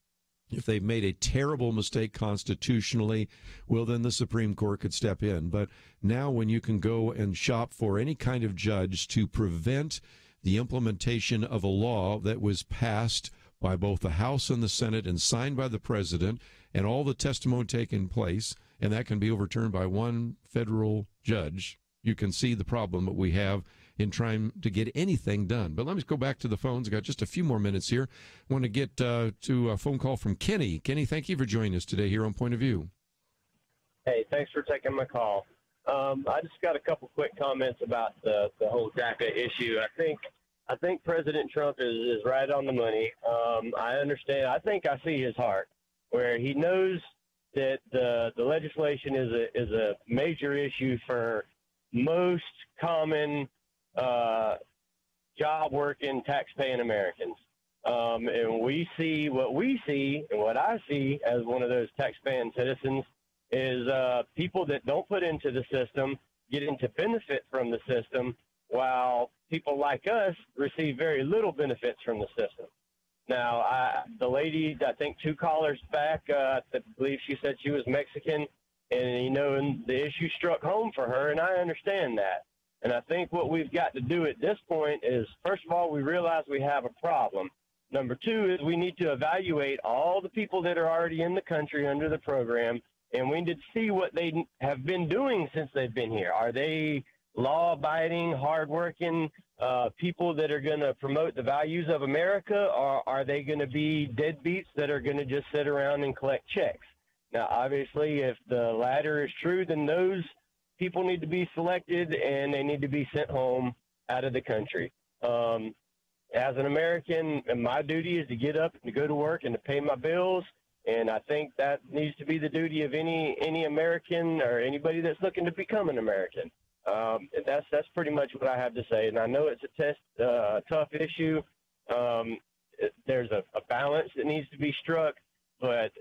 If they've made a terrible mistake constitutionally, well, then the Supreme Court could step in. But now when you can go and shop for any kind of judge to prevent the implementation of a law that was passed by both the House and the Senate and signed by the President, and all the testimony taking place, and that can be overturned by one federal judge, you can see the problem that we have in trying to get anything done. But let me go back to the phones. I've got just a few more minutes here. I want to get to a phone call from Kenny. Kenny, thank you for joining us today here on Point of View. Hey, thanks for taking my call. I just got a couple quick comments about the whole DACA issue. I think President Trump is right on the money. I understand. I think I see his heart, where he knows that the legislation is a major issue for most common job working, tax-paying Americans. And we see what we see, and what I see as one of those tax-paying citizens is people that don't put into the system getting to benefit from the system, while people like us receive very little benefits from the system. Now, the lady, I think 2 callers back, I believe she said she was Mexican, and, and the issue struck home for her, and I understand that. And I think what we've got to do at this point is, first of all, we realize we have a problem. Number 2 is we need to evaluate all the people that are already in the country under the program, and we need to see what they have been doing since they've been here. Are they law-abiding, hardworking people that are going to promote the values of America, or are they going to be deadbeats that are going to just sit around and collect checks? Now, obviously, if the latter is true, then those people need to be selected and they need to be sent home out of the country. As an American, my duty is to get up and to go to work and to pay my bills, and I think that needs to be the duty of any American or anybody that's looking to become an American. That's pretty much what I have to say. And I know it's a tough issue. There's a balance that needs to be struck, but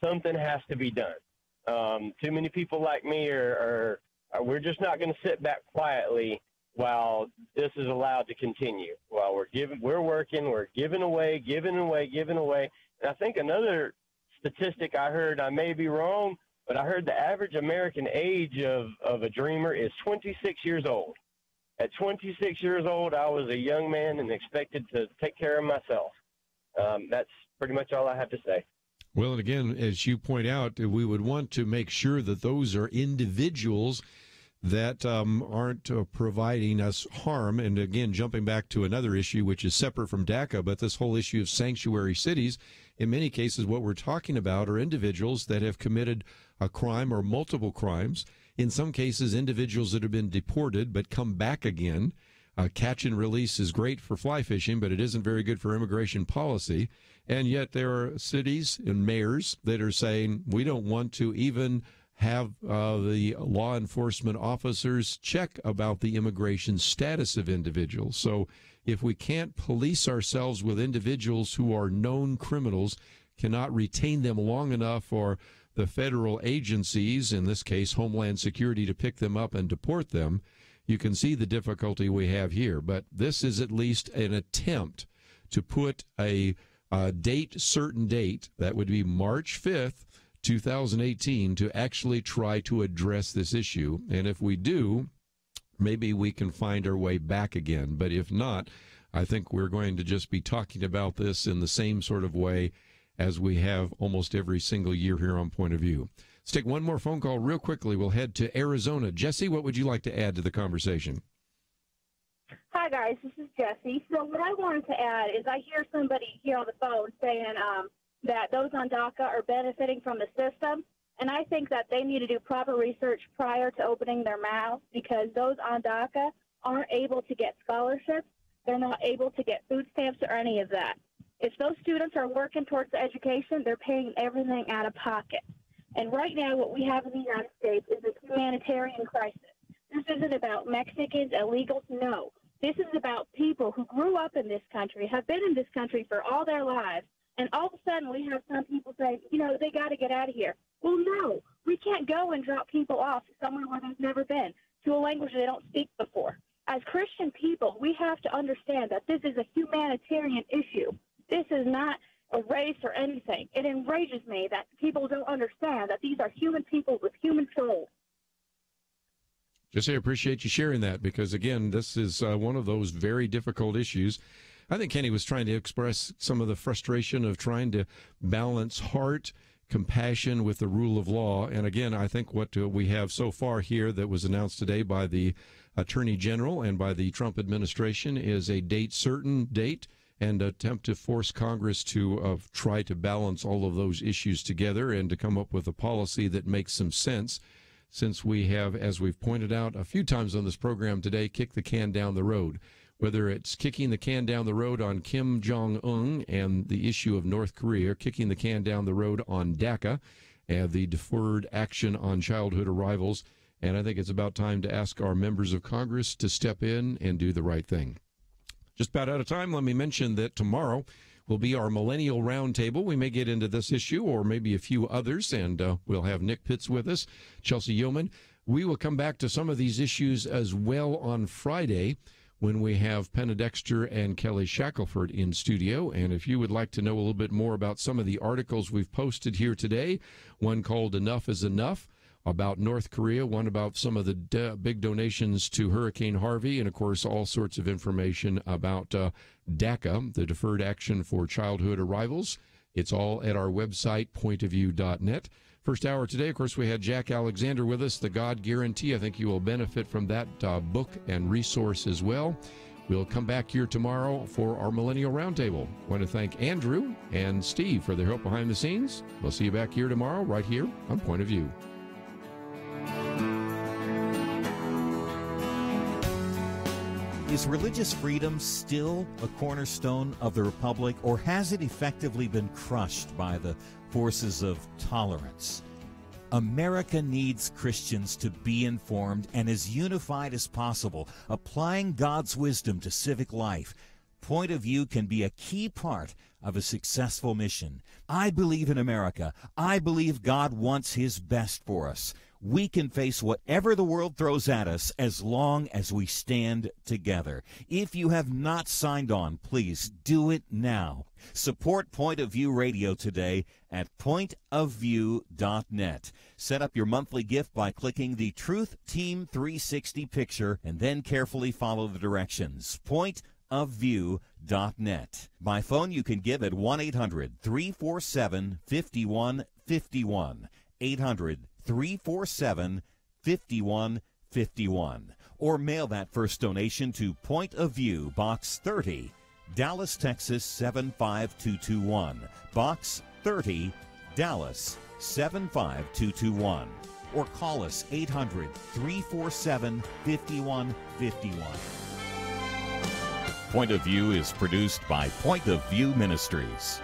something has to be done. Too many people like me we're just not going to sit back quietly while this is allowed to continue. While we're working, we're giving away. And I think another statistic I heard, I may be wrong, but I heard the average American age of a dreamer is 26 years old. At 26 years old, I was a young man and expected to take care of myself. That's pretty much all I have to say. Well, and again, as you point out, we would want to make sure that those are individuals that aren't providing us harm. And again, jumping back to another issue, which is separate from DACA, but this whole issue of sanctuary cities, in many cases, what we're talking about are individuals that have committed a crime or multiple crimes. In some cases, individuals that have been deported but come back again. Catch and release is great for fly fishing, but it isn't very good for immigration policy. And yet there are cities and mayors that are saying, we don't want to even have the law enforcement officers check about the immigration status of individuals. So if we can't police ourselves with individuals who are known criminals, cannot retain them long enough for the federal agencies, in this case Homeland Security, to pick them up and deport them, you can see the difficulty we have here. But this is at least an attempt to put a certain date, that would be March 5th, 2018, to actually try to address this issue. And if we do, maybe we can find our way back again. But if not, I think we're going to just be talking about this in the same sort of way as we have almost every single year here on Point of View. Let's take one more phone call real quickly. We'll head to Arizona. Jesse, what would you like to add to the conversation? Hi, guys. This is Jesse. So what I wanted to add is I hear somebody here on the phone saying that those on DACA are benefiting from the system, And I think that they need to do proper research prior to opening their mouths, because those on DACA aren't able to get scholarships. They're not able to get food stamps or any of that. If those students are working towards the education, they're paying everything out of pocket. And right now what we have in the United States is a humanitarian crisis. This isn't about Mexicans, illegals, no. This is about people who grew up in this country, have been in this country for all their lives, and all of a sudden we have some people saying, they got to get out of here. Well, no, we can't go and drop people off somewhere where they've never been, to a language they don't speak before. As Christian people, we have to understand that this is a humanitarian issue. This is not a race or anything. It enrages me that people don't understand that these are human people with human souls. Jesse, I appreciate you sharing that, because, again, this is one of those very difficult issues. I think Kenny was trying to express some of the frustration of trying to balance heart, compassion with the rule of law. And, again, I think what we have so far here that was announced today by the Attorney General and by the Trump administration is a certain date, and attempt to force Congress to try to balance all of those issues together and to come up with a policy that makes some sense, since we have, as we've pointed out a few times on this program today, kicked the can down the road. Whether it's kicking the can down the road on Kim Jong-un and the issue of North Korea, kicking the can down the road on DACA, and the deferred action on childhood arrivals, and I think it's about time to ask our members of Congress to step in and do the right thing. Just about out of time. Let me mention that tomorrow will be our Millennial Roundtable. We may get into this issue or maybe a few others, and we'll have Nick Pitts with us, Chelsea Yeoman. We will come back to some of these issues as well on Friday when we have Penna Dexter and Kelly Shackelford in studio. And if you would like to know a little bit more about some of the articles we've posted here today, one called Enough is Enough, about North Korea, one about some of the big donations to Hurricane Harvey, and, of course, all sorts of information about DACA, the Deferred Action for Childhood Arrivals. It's all at our website, pointofview.net. First hour today, of course, we had Jack Alexander with us, The God Guarantee. I think you will benefit from that book and resource as well. We'll come back here tomorrow for our Millennial Roundtable. I want to thank Andrew and Steve for their help behind the scenes. We'll see you back here tomorrow, right here on Point of View. Is religious freedom still a cornerstone of the Republic, or has it effectively been crushed by the forces of tolerance? America needs Christians to be informed and as unified as possible, applying God's wisdom to civic life. Point of View can be a key part of a successful mission. I believe in America. I believe God wants His best for us. We can face whatever the world throws at us as long as we stand together. If you have not signed on, please do it now. Support Point of View Radio today at pointofview.net. Set up your monthly gift by clicking the Truth Team 360 picture and then carefully follow the directions. Pointofview.net. By phone, you can give at 1-800-347-5151. 800-347-5151. Or mail that first donation to Point of View, Box 30, Dallas, Texas 75221. Box 30, Dallas 75221. Or call us 800-347-5151. Point of View is produced by Point of View Ministries.